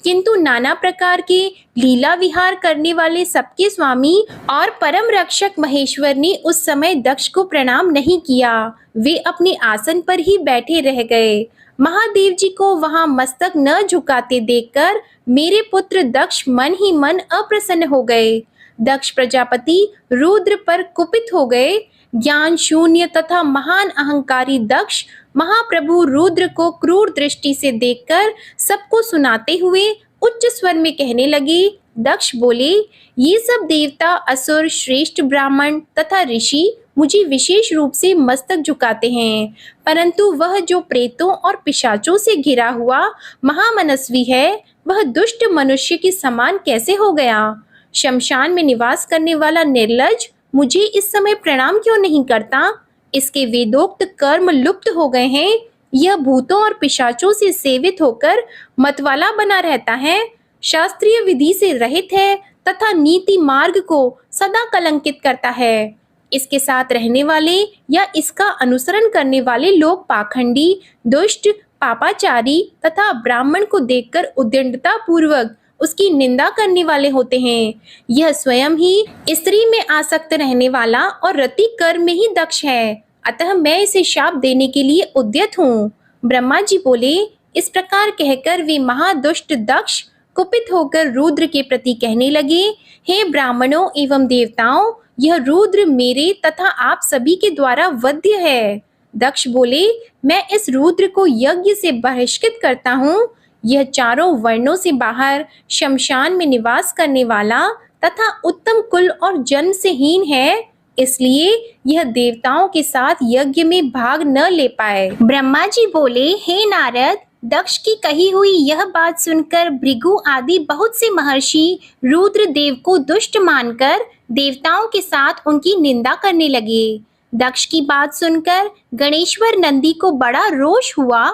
किंतु नाना प्रकार के लीला विहार करने वाले सबके स्वामी और परम रक्षक महेश्वर ने उस समय दक्ष को प्रणाम नहीं किया। वे अपने आसन पर ही बैठे रह गए। महादेव जी को वहां मस्तक न झुकाते देखकर मेरे पुत्र दक्ष मन ही मन अप्रसन्न हो गए। दक्ष प्रजापति रुद्र पर कुपित हो गए। ज्ञान शून्य तथा महान अहंकारी दक्ष महाप्रभु रुद्र को क्रूर दृष्टि से देखकर सबको सुनाते हुए उच्च स्वर में कहने लगे। दक्ष बोले, ये सब देवता, असुर, श्रेष्ठ ब्राह्मण तथा ऋषि मुझे विशेष रूप से मस्तक झुकाते हैं, परंतु वह जो प्रेतों और पिशाचों से घिरा हुआ महामनस्वी है, वह दुष्ट मनुष्य के समान कैसे हो गया? शमशान में निवास करने वाला निर्लज मुझे इस समय प्रणाम क्यों नहीं करता? इसके वेदोक्त कर्म लुप्त हो गए हैं। यह भूतों और पिशाचों से सेवित होकर मतवाला बना रहता है, शास्त्रीय विधि से रहित है तथा नीति मार्ग को सदा कलंकित करता है। इसके साथ रहने वाले या इसका अनुसरण करने वाले लोग पाखंडी, दुष्ट, पापाचारी तथा ब्राह्मण को देखकर उद्दंडता पूर्वक उसकी निंदा करने वाले होते हैं। यह स्वयं ही स्त्री में आसक्त रहने वाला और रति कर्म में ही दक्ष है, अतः मैं इसे शाप देने के लिए उद्यत हूँ। ब्रह्मा जी बोले। इस प्रकार कहकर वे महादुष्ट दक्ष कुपित होकर रुद्र के प्रति कहने लगे, हे ब्राह्मणों एवं देवताओं, यह रुद्र मेरे तथा आप सभी के द्वारा वध्य है। दक्ष बोले, मैं इस रुद्र को यज्ञ से बहिष्कृत करता हूँ। यह चारों वर्णों से बाहर शमशान में निवास करने वाला तथा उत्तम कुल और जन्म से हीन है, इसलिए यह देवताओं के साथ यज्ञ में भाग न ले पाए। ब्रह्मा जी बोले, हे नारद, दक्ष की कही हुई यह बात सुनकर भृगु आदि बहुत से महर्षि रुद्र देव को दुष्ट मानकर देवताओं के साथ उनकी निंदा करने लगे। दक्ष की बात सुनकर गणेश्वर नंदी को बड़ा रोष हुआ।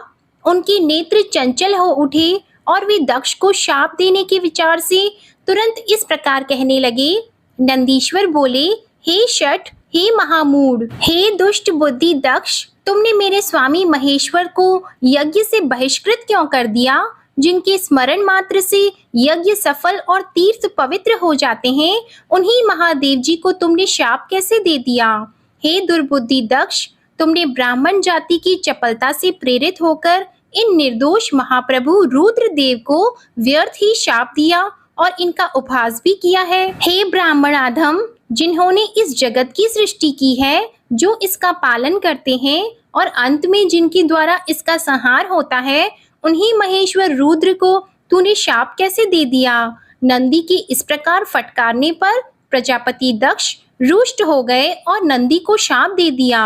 उनके नेत्र चंचल हो उठे और वे दक्ष को शाप देने के विचार से तुरंत इस प्रकार कहने लगे। नंदीश्वर बोले, हे शठ, हे महामूढ़, हे दुष्ट बुद्धि दक्ष, तुमने मेरे स्वामी महेश्वर को यज्ञ से बहिष्कृत क्यों कर दिया? जिनके स्मरण मात्र से यज्ञ सफल और तीर्थ पवित्र हो जाते हैं, उन्हीं महादेव जी को तुमने शाप कैसे दे दिया? हे दुर्बुद्धि दक्ष, तुमने ब्राह्मण जाति की चपलता से प्रेरित होकर इन निर्दोष महाप्रभु रुद्र देव को व्यर्थ ही शाप दिया और इनका उपहास भी किया है। हे ब्राह्मणाधम, जिन्होंने इस जगत की सृष्टि की है, जो इसका पालन करते हैं और अंत में जिनके द्वारा इसका संहार होता है, उन्हीं महेश्वर रुद्र को तूने शाप कैसे दे दिया? नंदी के इस प्रकार फटकारने पर प्रजापति दक्ष रुष्ट हो गए और नंदी को शाप दे दिया।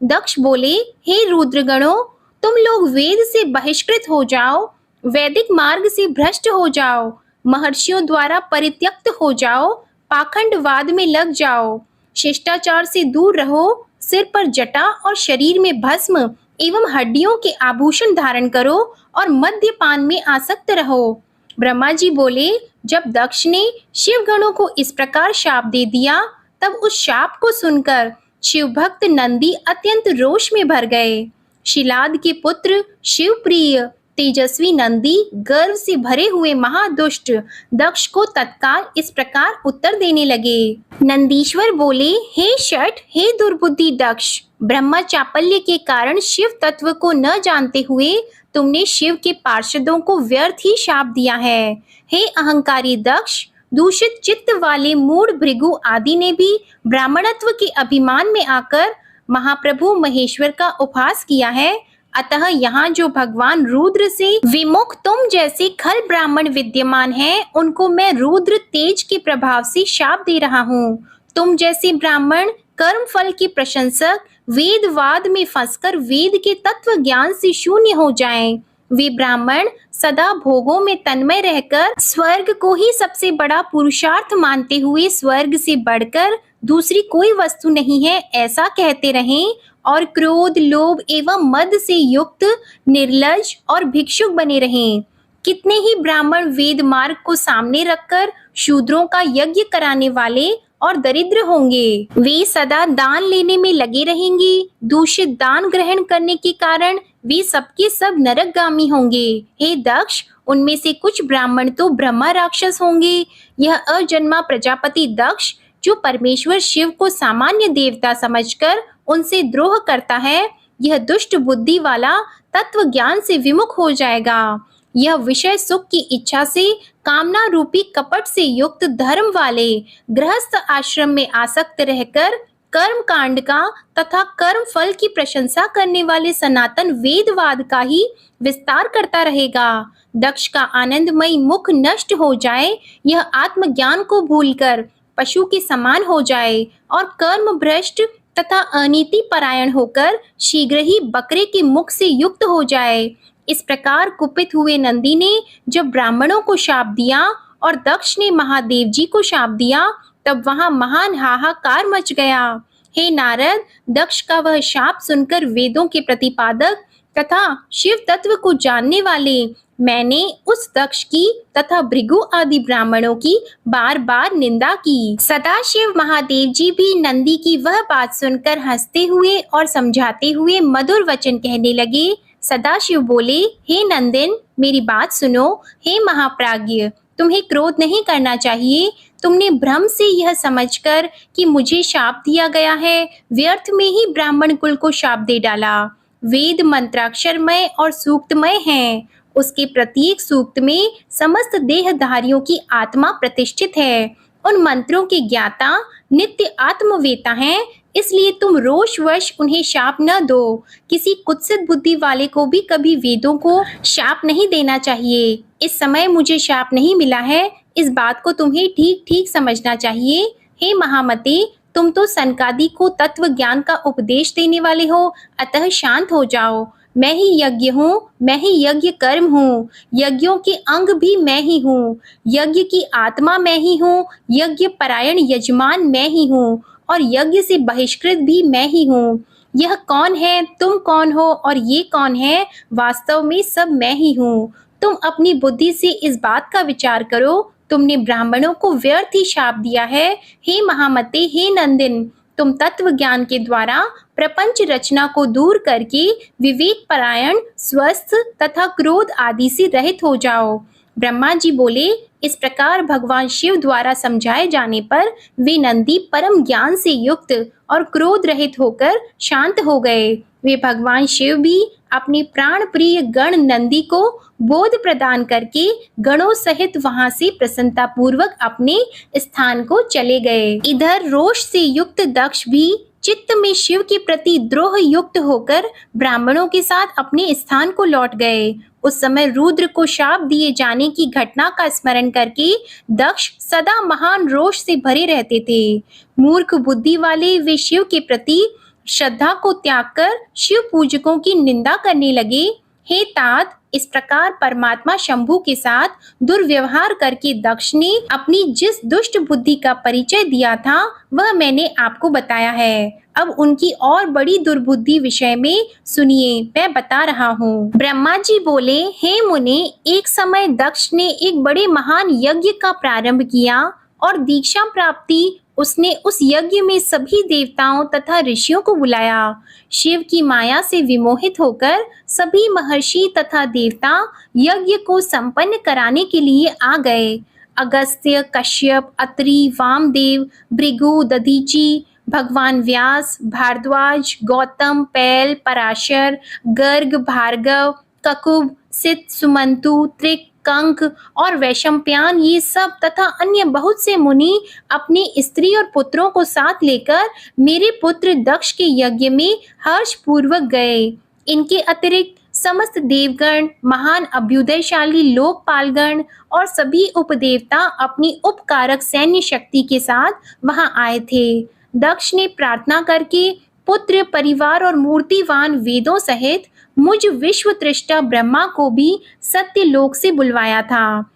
दक्ष बोले, हे रुद्रगणों, तुम लोग वेद से बहिष्कृत हो जाओ, वैदिक मार्ग से भ्रष्ट हो जाओ, महर्षियों द्वारा परित्यक्त हो जाओ, पाखंडवाद में लग जाओ, शिष्टाचार से दूर रहो, सिर पर जटा और शरीर में भस्म एवं हड्डियों के आभूषण धारण करो और मद्यपान में आसक्त रहो। ब्रह्मा जी बोले, जब दक्ष ने शिव गणों को इस प्रकार शाप दे दिया, तब उस शाप को सुनकर शिव भक्त नंदी अत्यंत रोष में भर गए। शिलाद के पुत्र शिवप्रिय तेजस्वी नंदी गर्व से भरे हुए महादुष्ट दक्ष को तत्काल इस प्रकार उत्तर देने लगे। नंदीश्वर बोले, हे शठ, हे दुर्बुद्धि दक्ष, ब्रह्मा चापल्य के कारण शिव तत्व को न जानते हुए तुमने शिव के पार्षदों को व्यर्थ ही शाप दिया है। हे अहंकारी दक्ष, दूषित चित्त वाले मूढ़ भृगु आदि ने भी ब्राह्मणत्व के अभिमान में आकर महाप्रभु महेश्वर का उपहास किया है। अतः यहाँ जो भगवान रुद्र से विमुख तुम जैसे खल ब्राह्मण विद्यमान हैं, उनको मैं रुद्र तेज के प्रभाव से शाप दे रहा हूँ। तुम जैसे ब्राह्मण कर्म फल के प्रशंसक वेदवाद में फंसकर वेद के तत्व ज्ञान से शून्य हो जाएं। वे ब्राह्मण सदा भोगों में तन्मय रहकर स्वर्ग को ही सबसे बड़ा पुरुषार्थ मानते हुए स्वर्ग से बढ़कर दूसरी कोई वस्तु नहीं है ऐसा कहते रहें और क्रोध, लोभ एवं मद से युक्त निर्लज और भिक्षुक बने रहें। कितने ही ब्राह्मण वेद मार्ग को सामने रखकर शूद्रों का यज्ञ कराने वाले और दरिद्र होंगे। वे सदा दान लेने में लगे रहेंगे। दूषित दान ग्रहण करने के कारण वे सबके सब नरकगामी होंगे। हे दक्ष, उनमें से कुछ ब्राह्मण तो ब्रह्मा राक्षस होंगे। यह अजन्मा प्रजापति दक्ष जो परमेश्वर शिव को सामान्य देवता समझकर उनसे द्रोह करता है, यह दुष्ट बुद्धि वाला तत्व ज्ञान से विमुख हो जाएगा। यह विषय सुख की इच्छा से कामना रूपी कपट से युक्त धर्म वाले गृहस्थ आश्रम में आसक्त रहकर कर्म कांड का तथा कर्म फल की प्रशंसा करने वाले सनातन वेदवाद का ही विस्तार करता रहेगा। दक्ष का आनंदमय मुख नष्ट हो जाए, यह आत्मज्ञान को भूलकर पशु के समान हो जाए और कर्म भ्रष्ट तथा अनीति परायण होकर शीघ्र ही बकरे के मुख से युक्त हो जाए। इस प्रकार कुपित हुए नंदी ने जब ब्राह्मणों को शाप दिया और दक्ष ने महादेव जी को शाप दिया, तब वहां महान हाहाकार मच गया। हे नारद, दक्ष का वह शाप सुनकर वेदों के प्रतिपादक तथा शिव तत्व को जानने वाले मैंने उस दक्ष की तथा भृगु आदि ब्राह्मणों की बार बार निंदा की। सदाशिव महादेव जी भी नंदी की वह बात सुनकर हंसते हुए और समझाते हुए मधुर वचन कहने लगे। सदाशिव बोले, हे नंदन, मेरी बात सुनो। हे महाप्राज्ञ, तुम्हें क्रोध नहीं करना चाहिए। तुमने भ्रम से यह समझकर कि मुझे शाप दिया गया है, व्यर्थ में ही ब्राह्मण कुल को शाप दे डाला। वेद मंत्राक्षरमय और सूक्तमय हैं। उसके प्रत्येक सूक्त में समस्त देहधारियों की आत्मा प्रतिष्ठित है। उन मंत्रों के ज्ञाता नित्य आत्मवेता हैं, इसलिए तुम रोषवश उन्हें शाप न दो। किसी कुत्सित बुद्धि वाले को भी कभी वेदों को शाप नहीं देना चाहिए। इस समय मुझे शाप नहीं मिला है, इस बात को तुम्हें ठीक ठीक समझना चाहिए। हे महामते, तुम तो सनकादि को तत्व ज्ञान का उपदेश देने वाले हो, अतः शांत हो जाओ। मैं ही यज्ञ हूँ, मैं ही यज्ञ कर्म हूँ, यज्ञों के अंग भी मैं ही हूँ, यज्ञ की आत्मा मैं ही हूँ, यज्ञ परायण यजमान मैं ही हूँ और यज्ञ से बहिष्कृत भी मैं ही हूँ। यह कौन है, तुम कौन हो और ये कौन है, वास्तव में सब मैं ही हूँ। तुम अपनी बुद्धि से इस बात का विचार करो। तुमने ब्राह्मणों को व्यर्थ ही शाप दिया है। हे महामते, हे नंदन, तुम तत्व ज्ञान के द्वारा प्रपंच रचना को दूर करके विवेक परायण, स्वस्थ तथा क्रोध आदि से रहित हो जाओ। ब्रह्मा जी बोले, इस प्रकार भगवान शिव द्वारा समझाए जाने पर वे नंदी परम ज्ञान से युक्त और क्रोध रहित होकर शांत हो गए। वे भगवान शिव भी अपने प्राण प्रिय गण नंदी को बोध प्रदान करके गणों सहित वहां से प्रसन्नता पूर्वक अपने स्थान को चले गए। इधर रोष से युक्त दक्ष भी चित्त में शिव के प्रति द्रोह युक्त होकर ब्राह्मणों के साथ अपने स्थान को लौट गए। उस समय रुद्र को शाप दिए जाने की घटना का स्मरण करके दक्ष सदा महान रोष से भरे रहते थे। मूर्ख बुद्धि वाले वे शिव के प्रति श्रद्धा को त्याग कर शिव पूजकों की निंदा करने लगे। हे तात, इस प्रकार परमात्मा शंभु के साथ दुर्व्यवहार करके दक्ष ने अपनी जिस दुष्ट बुद्धि का परिचय दिया था वह मैंने आपको बताया है। अब उनकी और बड़ी दुर्बुद्धि विषय में सुनिए, मैं बता रहा हूँ। ब्रह्मा जी बोले, हे मुने, एक समय दक्ष ने एक बड़े महान यज्ञ का प्रारंभ किया और दीक्षा प्राप्ति उसने उस यज्ञ में सभी देवताओं तथा ऋषियों को बुलाया। शिव की माया से विमोहित होकर सभी महर्षि तथा देवता यज्ञ को संपन्न कराने के लिए आ गए। अगस्त्य, कश्यप, अत्रि, वामदेव, भृगु, दधीचि, भगवान व्यास, भारद्वाज, गौतम, पैल, पराशर, गर्ग, भार्गव, ककुब, सित, सुमंतु, त्रिक, कंक और वैशंपायन ये सब तथा अन्य बहुत से मुनि अपनी स्त्री और पुत्रों को साथ लेकर मेरे पुत्र दक्ष के यज्ञ में हर्ष पूर्वक गए। इनके अतिरिक्त समस्त देवगण, महान अभ्युदयशाली लोकपालगण और सभी उपदेवता अपनी उपकारक सैन्य शक्ति के साथ वहां आए थे। दक्ष ने प्रार्थना करके पुत्र, परिवार और मूर्तिवान वेदों सहित मुझ विश्व तृष्टा ब्रह्मा को भी सत्य लोक से बुलवाया था।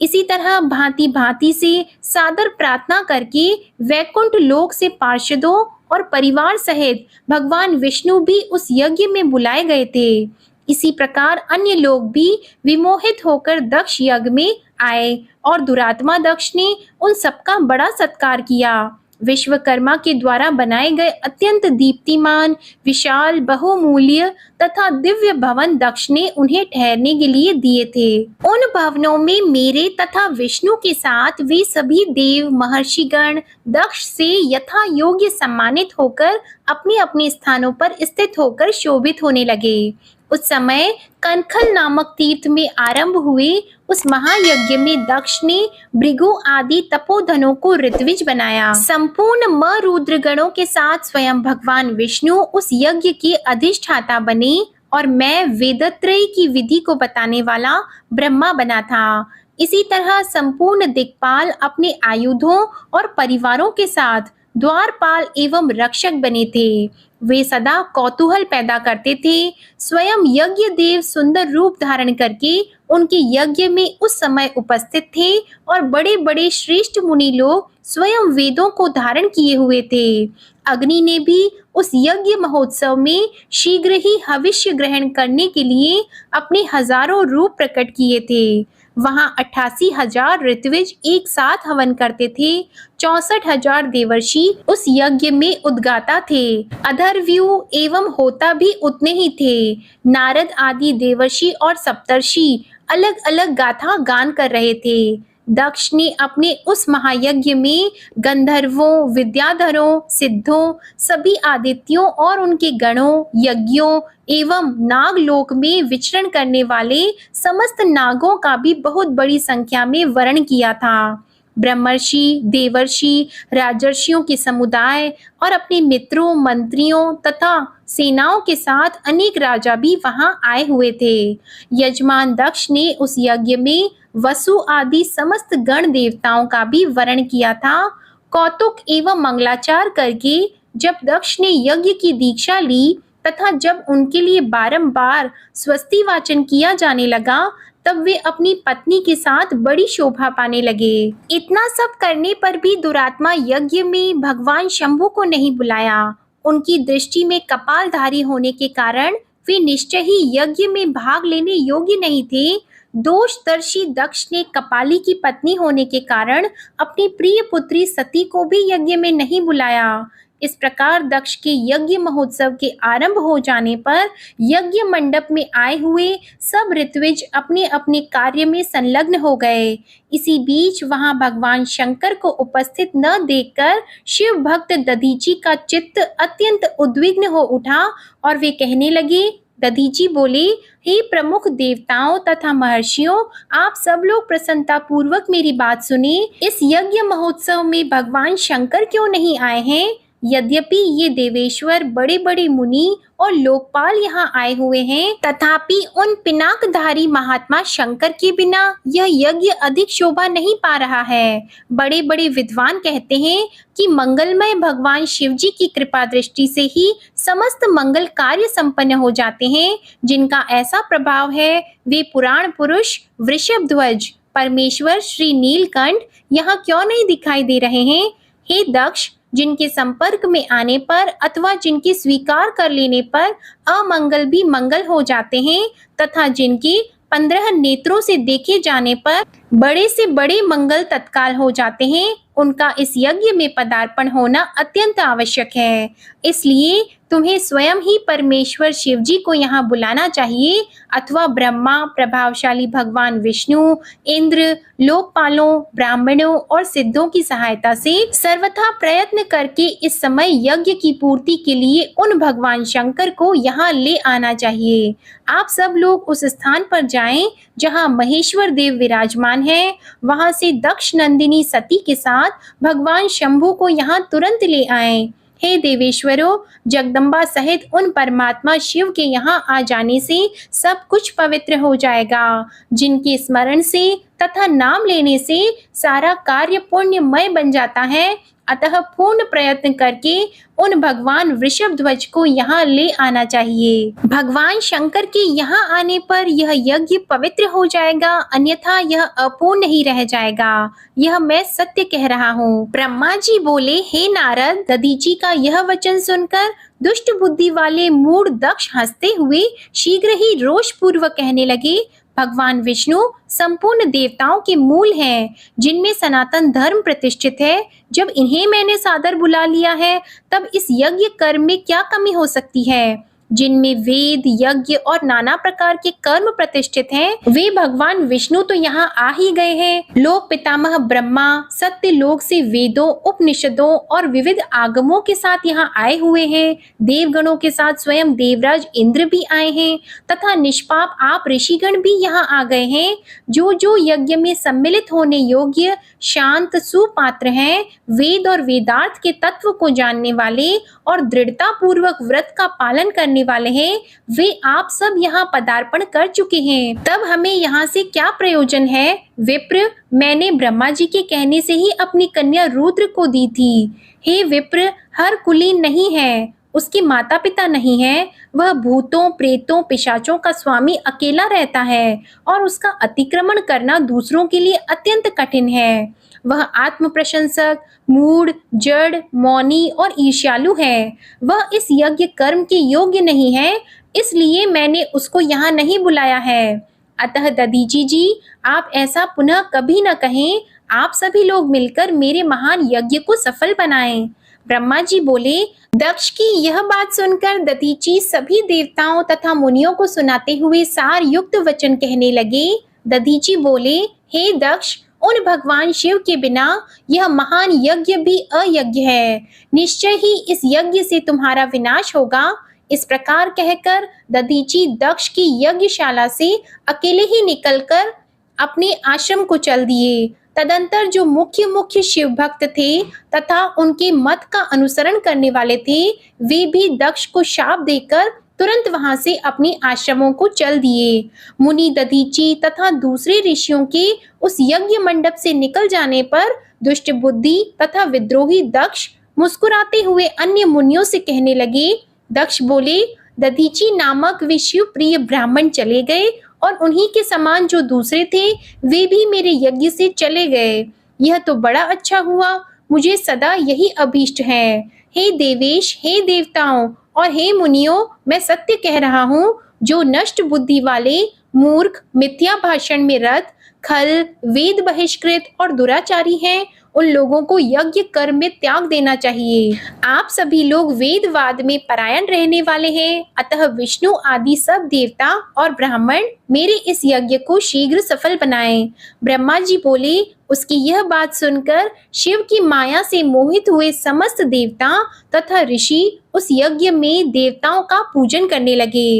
इसी तरह भांति भांति से सादर प्रार्थना करके वैकुंठ लोक से पार्षदों और परिवार सहित भगवान विष्णु भी उस यज्ञ में बुलाए गए थे। इसी प्रकार अन्य लोग भी विमोहित होकर दक्ष यज्ञ में आए और दुरात्मा दक्ष ने उन सबका बड़ा सत्कार किया। विश्वकर्मा के द्वारा बनाए गए अत्यंत दीप्तिमान, विशाल, बहुमूल्य तथा दिव्य भवन दक्ष ने उन्हें ठहरने के लिए दिए थे। उन भवनों में मेरे तथा विष्णु के साथ वे सभी देव, महर्षिगण दक्ष से यथा योग्य सम्मानित होकर अपने अपने स्थानों पर स्थित होकर शोभित होने लगे। उस समय कनखल नामक तीर्थ में आरंभ हुए उस महायज्ञ में दक्ष ने भृगु आदि तपोधनों को ऋत्विज बनाया। संपूर्ण मरुद्र गणों के साथ स्वयं भगवान विष्णु उस यज्ञ के अधिष्ठाता बने और मैं वेदत्रय की विधि को बताने वाला ब्रह्मा बना था। इसी तरह संपूर्ण दिक्पाल अपने आयुधों और परिवारों के साथ द्वारपाल एवं रक्षक बने थे। वे सदा कौतूहल पैदा करते थे। स्वयं यज्ञ देव सुंदर रूप धारण करके उनके यज्ञ में उस समय उपस्थित थे और बड़े बड़े श्रेष्ठ मुनि लोग स्वयं वेदों को धारण किए हुए थे। अग्नि ने भी उस यज्ञ महोत्सव में शीघ्र ही हविष्य ग्रहण करने के लिए अपने हजारों रूप प्रकट किए थे। वहां 88,000 ऋत्विज एक साथ हवन करते थे। 64,000 देवर्षि उस यज्ञ में उद्गाता थे। अधर्व्यू एवं होता भी उतने ही थे। नारद आदि देवर्षि और सप्तर्षि अलग अलग गाथा गान कर रहे थे। दक्ष ने अपने उस महायज्ञ में गंधर्वों, विद्याधरों, सिद्धों, सभी आदित्यों और उनके गणों, यज्ञों एवं नागलोक में विचरण करने वाले समस्त नागों का भी बहुत बड़ी संख्या में वर्ण किया था। ब्रह्मर्षि, देवर्षि, राजर्षियों के समुदाय और अपने मित्रों, मंत्रियों तथा सेनाओं के साथ अनेक राजा भी वहां आए हुए थे। यजमान दक्ष ने उस यज्ञ में वसु आदि समस्त गण देवताओं का भी वर्ण किया था। कौतुक एवं मंगलाचार करके जब दक्ष ने यज्ञ की दीक्षा ली तथा जब उनके लिए बारंबार स्वस्ति वाचन किया जाने लगा, तब वे अपनी पत्नी के साथ बड़ी शोभा पाने लगे। इतना सब करने पर भी दुरात्मा यज्ञ में भगवान शंभु को नहीं बुलाया। उनकी दृष्टि में कपालधारी होने के कारण वे निश्चय ही यज्ञ में भाग लेने योग्य नहीं थे। दोषदर्शी दक्ष ने कपाली की पत्नी होने के कारण अपनी प्रिय पुत्री सती को भी यज्ञ में नहीं बुलाया। इस प्रकार दक्ष के यज्ञ महोत्सव के आरंभ हो जाने पर यज्ञ मंडप में आए हुए सब ऋत्विज अपने अपने कार्य में संलग्न हो गए। इसी बीच वहां भगवान शंकर को उपस्थित न देखकर शिव भक्त दधीची का चित्त अत्यंत उद्विग्न हो उठा और वे कहने लगे। दधीची बोले, हे प्रमुख देवताओं तथा महर्षियों, आप सब लोग प्रसन्नता पूर्वक मेरी बात सुने। इस यज्ञ महोत्सव में भगवान शंकर क्यों नहीं आए हैं? यद्यपि ये देवेश्वर, बड़े बड़े मुनि और लोकपाल यहाँ आए हुए हैं, तथापि उन पिनाकधारी महात्मा शंकर के बिना यह यज्ञ अधिक शोभा नहीं पा रहा है। बड़े बड़े विद्वान कहते हैं कि मंगलमय भगवान शिव जी की कृपा दृष्टि से ही समस्त मंगल कार्य संपन्न हो जाते हैं। जिनका ऐसा प्रभाव है वे पुराण पुरुष वृषभध्वज परमेश्वर श्री नीलकंठ यहाँ क्यों नहीं दिखाई दे रहे हैं? हे दक्ष, जिनके संपर्क में आने पर अथवा जिनके स्वीकार कर लेने पर अमंगल भी मंगल हो जाते हैं तथा जिनके 15 नेत्रों से देखे जाने पर बड़े से बड़े मंगल तत्काल हो जाते हैं, उनका इस यज्ञ में पदार्पण होना अत्यंत आवश्यक है। इसलिए तुम्हें स्वयं ही परमेश्वर शिव जी को यहाँ बुलाना चाहिए, अथवा ब्रह्मा, प्रभावशाली भगवान विष्णु, इंद्र, लोकपालों, ब्राह्मणों और सिद्धों की सहायता से सर्वथा प्रयत्न करके इस समय यज्ञ की पूर्ति के लिए उन भगवान शंकर को यहाँ ले आना चाहिए। आप सब लोग उस स्थान पर जाएं जहाँ महेश्वर देव विराजमान हैं। वहां से दक्ष नंदिनी सती के साथ भगवान शंभु को यहाँ तुरंत ले आएं। हे देवेश्वरों, जगदम्बा सहित उन परमात्मा शिव के यहाँ आ जाने से सब कुछ पवित्र हो जाएगा, जिनके स्मरण से तथा नाम लेने से सारा कार्य पुण्यमय बन जाता है। अतः पूर्ण प्रयत्न करके उन भगवान वृषभ ध्वज को यहाँ ले आना चाहिए। भगवान शंकर के यहाँ आने पर यह यज्ञ पवित्र हो जाएगा, अन्यथा यह अपूर्ण ही रह जाएगा। यह मैं सत्य कह रहा हूँ। ब्रह्मा जी बोले, हे नारद, दधीची का यह वचन सुनकर दुष्ट बुद्धि वाले मूढ़ दक्ष हंसते हुए शीघ्र ही रोष पूर्वक कहने लगे, भगवान विष्णु संपूर्ण देवताओं के मूल हैं, जिनमें सनातन धर्म प्रतिष्ठित है। जब इन्हें मैंने सादर बुला लिया है, तब इस यज्ञ कर्म में क्या कमी हो सकती है? जिनमें वेद, यज्ञ और नाना प्रकार के कर्म प्रतिष्ठित हैं, वे भगवान विष्णु तो यहाँ आ ही गए हैं। लोक पितामह ब्रह्मा सत्य लोक से वेदों, उपनिषदों और विविध आगमों के साथ यहाँ आए हुए हैं। देवगणों के साथ स्वयं देवराज इंद्र भी आए हैं तथा निष्पाप आप ऋषिगण भी यहाँ आ गए हैं। जो जो यज्ञ में सम्मिलित होने योग्य, शांत, सुपात्र हैं, वेद और वेदार्थ के तत्व को जानने वाले और दृढ़ता पूर्वक व्रत का पालन करने वाले हैं, वे आप सब यहाँ पदार्पण कर चुके हैं। तब हमें यहाँ से क्या प्रयोजन है? विप्र, मैंने ब्रह्मा जी के कहने से ही अपनी कन्या रुद्र को दी थी। हे विप्र, हर कुलीन नहीं है, उसके माता पिता नहीं है। वह भूतों, प्रेतों, पिशाचों का स्वामी अकेला रहता है और उसका अतिक्रमण करना दूसरों के लिए अत्यंत कठिन है। वह आत्म प्रशंसक, मूढ़, जड़, मौनी और ईर्ष्यालु है। वह इस यज्ञ कर्म के योग्य नहीं है, इसलिए मैंने उसको यहाँ नहीं बुलाया है। अतः दधीची जी, आप ऐसा पुनः कभी न कहें। आप सभी लोग मिलकर मेरे महान यज्ञ को सफल बनाएं। ब्रह्मा जी बोले। दक्ष की यह बात सुनकर दधीची सभी देवताओं तथा मुनियों को सुनाते हुए सार युक्त वचन कहने लगे। दधीची बोले, हे दक्ष, उन भगवान शिव के बिना यह महान यज्ञ भी अयज्ञ है। निश्चय ही इस यज्ञ से तुम्हारा विनाश होगा। इस प्रकार कहकर दधीची दक्ष की यज्ञशाला से अकेले ही निकलकर अपने आश्रम को चल दिए। तदंतर जो मुख्य शिव भक्त थे तथा उनके मत का अनुसरण करने वाले थे, वे भी दक्ष को शाप देकर तुरंत वहां से अपने आश्रमों को चल दिए। मुनि दधीची तथा दूसरे ऋषियों के उस यज्ञ मंडप से निकल जाने पर दुष्ट बुद्धि तथा विद्रोही दक्ष मुस्कुराते हुए अन्य मुनियों से कहने लगे। दक्ष बोले, दधीची नामक वे शिव प्रिय ब्राह्मण चले गए और उन्हीं के समान जो दूसरे थे, वे भी मेरे यज्ञ से चले गए। यह तो बड़ा अच्छा हुआ, मुझे सदा यही अभीष्ट है। हे देवेश, हे देवताओं और हे मुनियों, मैं सत्य कह रहा हूँ। जो नष्ट बुद्धि वाले, मूर्ख, मिथ्या भाषण में रत, खल, वेद बहिष्कृत और दुराचारी हैं, उन लोगों को यज्ञ कर्म में त्याग देना चाहिए। आप सभी लोग वेदवाद में परायण रहने वाले हैं, अतः विष्णु आदि सब देवता और ब्राह्मण मेरे इस यज्ञ को शीघ्र सफल बनाएं। ब्रह्मा जी बोले। उसकी यह बात सुनकर शिव की माया से मोहित हुए समस्त देवता तथा ऋषि उस यज्ञ में देवताओं का पूजन करने लगे।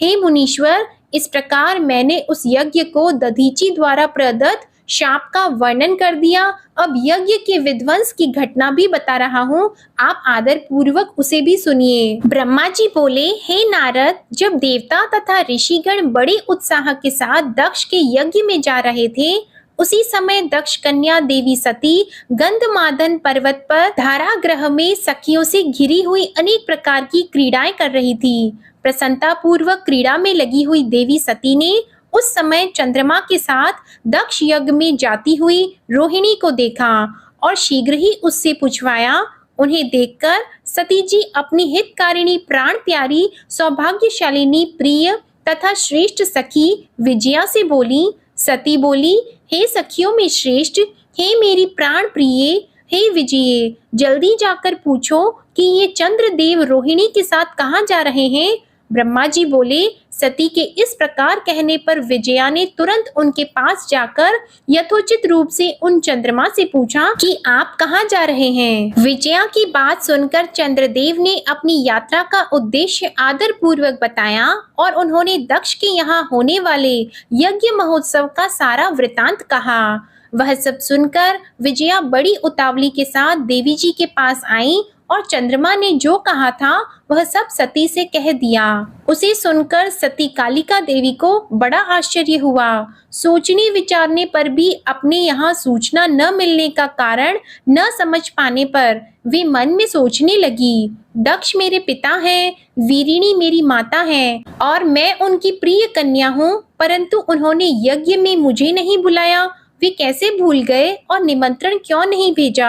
हे मुनीश्वर, इस प्रकार मैंने उस यज्ञ को दधीची द्वारा प्रदत्त शाप का वर्णन कर दिया। अब यज्ञ के विध्वंस की घटना भी बता रहा हूँ, आप आदर पूर्वक उसे भी सुनिए। ब्रह्मा जी बोले, हे नारद, जब देवता तथा ऋषिगण बड़े उत्साह के साथ दक्ष के यज्ञ में जा रहे थे, उसी समय दक्ष कन्या देवी सती गंधमादन पर्वत पर धारागृह में सखियों से घिरी हुई अनेक प्रकार की क्रीड़ाएं कर रही थी। प्रसन्नता पूर्वक क्रीड़ा में लगी हुई देवी सती ने उस समय चंद्रमा के साथ दक्ष यज्ञ में जाती हुई रोहिणी को देखा और शीघ्र ही उससे पूछवाया। उन्हें देखकर सती जी अपनी हितकारिणी, प्राण प्यारी, सौभाग्यशालिनी, प्रिय तथा श्रेष्ठ सखी विजया से बोली। सती बोली, हे सखियों में श्रेष्ठ, हे मेरी प्राण प्रिय, हे विजय, जल्दी जाकर पूछो कि ये चंद्रदेव रोहिणी के साथ कहाँ जा रहे हैं। ब्रह्मा जी बोले। सती के इस प्रकार कहने पर विजया ने तुरंत उनके पास जाकर यथोचित रूप से उन चंद्रमा से पूछा कि आप कहाँ जा रहे हैं। विजया की बात सुनकर चंद्रदेव ने अपनी यात्रा का उद्देश्य आदर पूर्वक बताया और उन्होंने दक्ष के यहाँ होने वाले यज्ञ महोत्सव का सारा वृतांत कहा। वह सब सुनकर विजया बड़ी उतावली के साथ देवी जी के पास आई और चंद्रमा ने जो कहा था वह सब सती से कह दिया। उसे सुनकर सती कालिका देवी को बड़ा आश्चर्य हुआ। सोचने विचारने पर भी अपने यहाँ सूचना न मिलने का कारण न समझ पाने पर वे मन में सोचने लगी, दक्ष मेरे पिता हैं, वीरिणी मेरी माता है और मैं उनकी प्रिय कन्या हूँ, परंतु उन्होंने यज्ञ में मुझे नहीं बुलाया। वे कैसे भूल गए और निमंत्रण क्यों नहीं भेजा।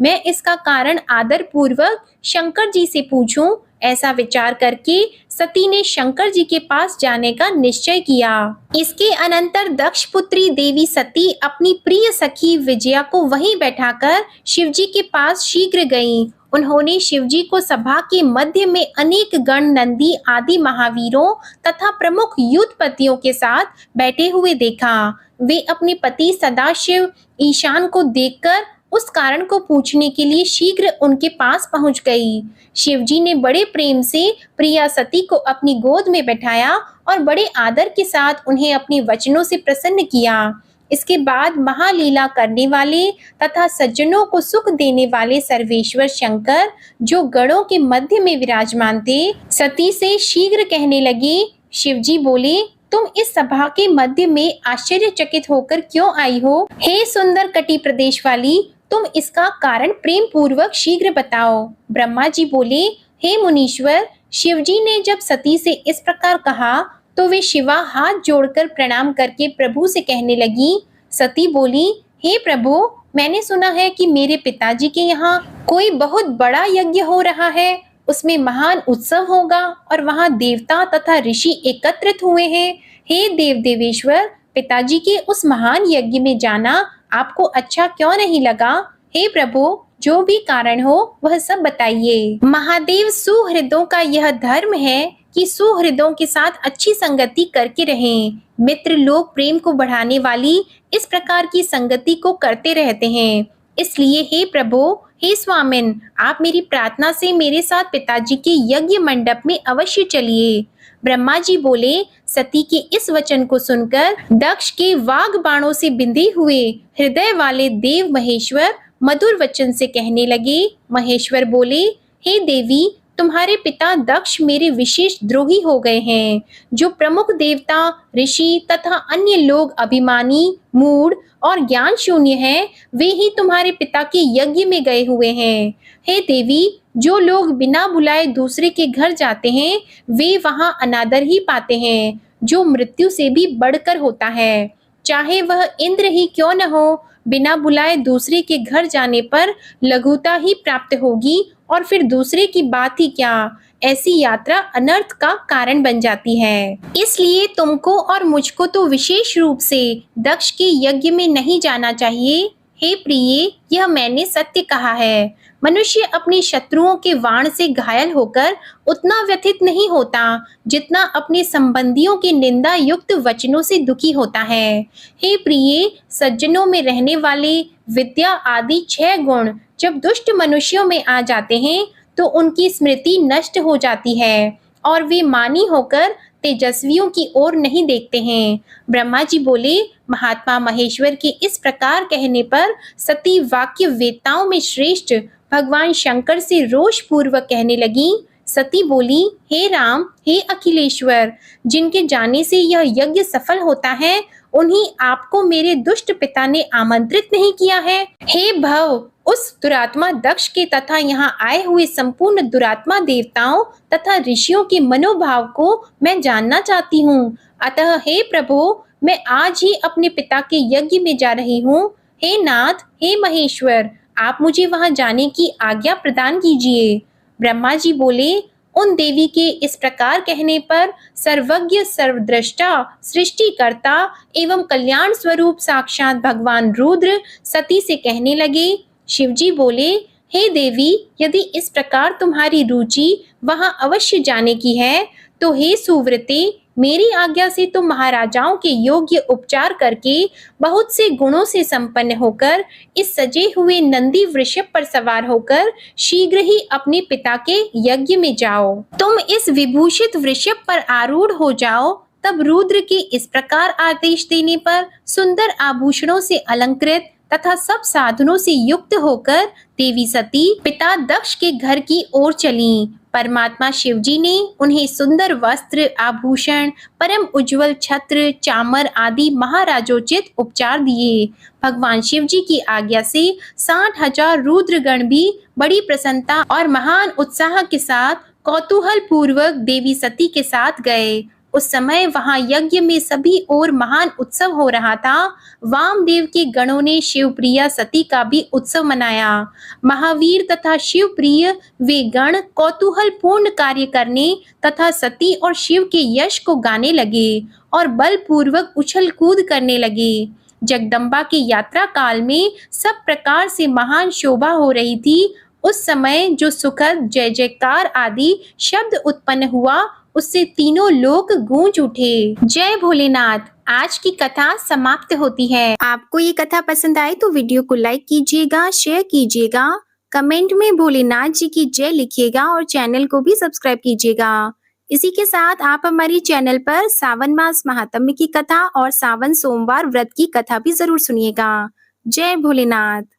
मैं इसका कारण आदर पूर्वक शंकर जी से पूछूं। ऐसा विचार करके सती ने शंकर जी के पास जाने का निश्चय किया। इसके अनंतर दक्ष पुत्री देवी सती अपनी प्रिय सखी विजया को वहीं बैठाकर शिवजी के पास शीघ्र गईं। उन्होंने शिवजी को सभा के मध्य में अनेक गण नंदी आदि महावीरों तथा प्रमुख युद्धपतियों के साथ बैठे हुए देखा। वे अपने पति सदाशिव ईशान को देखकर उस कारण को पूछने के लिए शीघ्र उनके पास पहुंच गई। शिवजी ने बड़े प्रेम से प्रिया सती को अपनी गोद में बैठाया और बड़े आदर के साथ उन्हें अपने वचनों से प्रसन्न किया। इसके बाद महालीला करने वाले तथा सज्जनों को सुख देने वाले सर्वेश्वर शंकर, जो गणों के मध्य में विराजमान थे, सती से शीघ्र कहने लगे। शिवजी बोले, तुम इस सभा के मध्य में आश्चर्यचकित होकर क्यों आई हो? हे सुंदर कटी प्रदेश वाली, तुम इसका कारण प्रेम पूर्वक शीघ्र बताओ। ब्रह्मा जी बोले, हे मुनीश्वर, शिवजी ने जब सती से इस प्रकार कहा तो वे शिवा हाथ जोड़कर प्रणाम करके प्रभु से कहने लगी। सती बोली, हे प्रभु, मैंने सुना है कि मेरे पिताजी के यहाँ कोई बहुत बड़ा यज्ञ हो रहा है, उसमें महान उत्सव होगा और वहाँ देवता तथा ऋषि एकत्रित हुए हैं। हे देव देवेश्वर, पिताजी के उस महान यज्ञ में जाना आपको अच्छा क्यों नहीं लगा? हे प्रभु, जो भी कारण हो वह सब बताइए। महादेव सुहृदों का यह धर्म है कि सुहृदों के साथ अच्छी संगति करके रहें। मित्र लोग प्रेम को बढ़ाने वाली इस प्रकार की संगति को करते रहते हैं। इसलिए हे प्रभु, हे स्वामिन, आप मेरी प्रार्थना से मेरे साथ पिताजी के यज्ञ मंडप में अवश्य चलिए। ब्रह्मा जी बोले। सती के इस वचन को सुनकर दक्ष के वाग बाणों से बिंधे हुए हृदय वाले देव महेश्वर मधुर वचन से कहने लगे। महेश्वर बोले, हे देवी, तुम्हारे पिता दक्ष मेरे विशेष द्रोही हो गए हैं। जो प्रमुख देवता, ऋषि तथा अन्य लोग अभिमानी, मूढ़ और ज्ञान शून्य हैं, वे ही तुम्हारे पिता के यज्ञ में गए हुए हैं। हे देवी, जो लोग बिना बुलाए दूसरे के घर जाते हैं, वे वहां अनादर ही पाते हैं, जो मृत्यु से भी बढ़कर होता है। चाहे वह इंद्र ही क्यों न हो, बिना बुलाए दूसरे के घर जाने पर लघुता ही प्राप्त होगी और फिर दूसरे की बात ही क्या, ऐसी यात्रा अनर्थ का कारण बन जाती है। इसलिए तुमको और मुझको तो विशेष रूप से दक्ष के यज्ञ में नहीं जाना चाहिए। हे प्रिय, यह मैंने सत्य कहा है। मनुष्य अपने शत्रुओं के वाण से घायल होकर उतना व्यथित नहीं होता जितना अपने संबंधियों के निंदा युक्त वचनों से दुखी होता है। हे प्रिय, सज्जनों में रहने वाले विद्या आदि 6 गुण जब दुष्ट मनुष्यों में आ जाते हैं तो उनकी स्मृति नष्ट हो जाती है और वे मानी होकर तेजस्वियों की ओर नहीं देखते हैं। ब्रह्मा जी बोले। महात्मा महेश्वर के इस प्रकार कहने पर सती वाक्य वेताओं में श्रेष्ठ भगवान शंकर से रोष पूर्वक कहने लगी। सती बोली, हे राम, हे अखिलेश्वर, जिनके जाने से यह यज्ञ सफल होता है, उन्हीं आपको मेरे दुष्ट पिता ने आमंत्रित नहीं किया है। हे भव, उस दुरात्मा दक्ष के तथा यहाँ आए हुए संपूर्ण दुरात्मा देवताओं तथा ऋषियों के मनोभाव को मैं जानना चाहती हूँ। अतः हे प्रभु, मैं आज ही अपने पिता के यज्ञ में जा रही हूँ। हे नाथ, हे महेश्वर, आप मुझे वहां जाने की आज्ञा प्रदान कीजिए। ब्रह्मा जी बोले। उन देवी के इस प्रकार कहने पर सर्वज्ञ, सर्वद्रष्टा, सृष्टिकर्ता एवं कल्याण स्वरूप साक्षात भगवान रुद्र सती से कहने लगे। शिवजी बोले, हे देवी, यदि इस प्रकार तुम्हारी रुचि वहां अवश्य जाने की है, तो हे सुव्रते, मेरी आज्ञा से तुम महाराजाओं के योग्य उपचार करके बहुत से गुणों से संपन्न होकर इस सजे हुए नंदी वृषभ पर सवार होकर शीघ्र ही अपने पिता के यज्ञ में जाओ। तुम इस विभूषित वृषभ पर आरूढ़ हो जाओ। तब रुद्र के इस प्रकार आदेश देने पर सुंदर आभूषणों से अलंकृत तथा सब साधनों से युक्त होकर देवी सती पिता दक्ष के घर की ओर चलीं। परमात्मा शिवजी ने उन्हें सुंदर वस्त्र, आभूषण, परम उज्जवल छत्र, चामर आदि महाराजोचित उपचार दिए। भगवान शिवजी की आज्ञा से 60,000 रुद्रगण भी बड़ी प्रसन्नता और महान उत्साह के साथ कौतूहल पूर्वक देवी सती के साथ गए। उस समय वहां यज्ञ में सभी ओर महान उत्सव हो रहा था। वामदेव के गणों ने शिवप्रिया सती का भी उत्सव मनाया। महावीर तथा शिवप्रिय वे गण कौतूहल पूर्ण कार्य करने तथा सती और शिव के यश को गाने लगे और बलपूर्वक उछल कूद करने लगे। जगदम्बा की यात्रा काल में सब प्रकार से महान शोभा हो रही थी। उस समय जो सुखद जय जयकार आदि शब्द उत्पन्न हुआ, उससे तीनों लोक गूंज उठे। जय भोलेनाथ। आज की कथा समाप्त होती है। आपको ये कथा पसंद आई तो वीडियो को लाइक कीजिएगा, शेयर कीजिएगा, कमेंट में भोलेनाथ जी की जय लिखिएगा और चैनल को भी सब्सक्राइब कीजिएगा। इसी के साथ आप हमारी चैनल पर सावन मास महात्म्य की कथा और सावन सोमवार व्रत की कथा भी जरूर सुनिएगा। जय भोलेनाथ।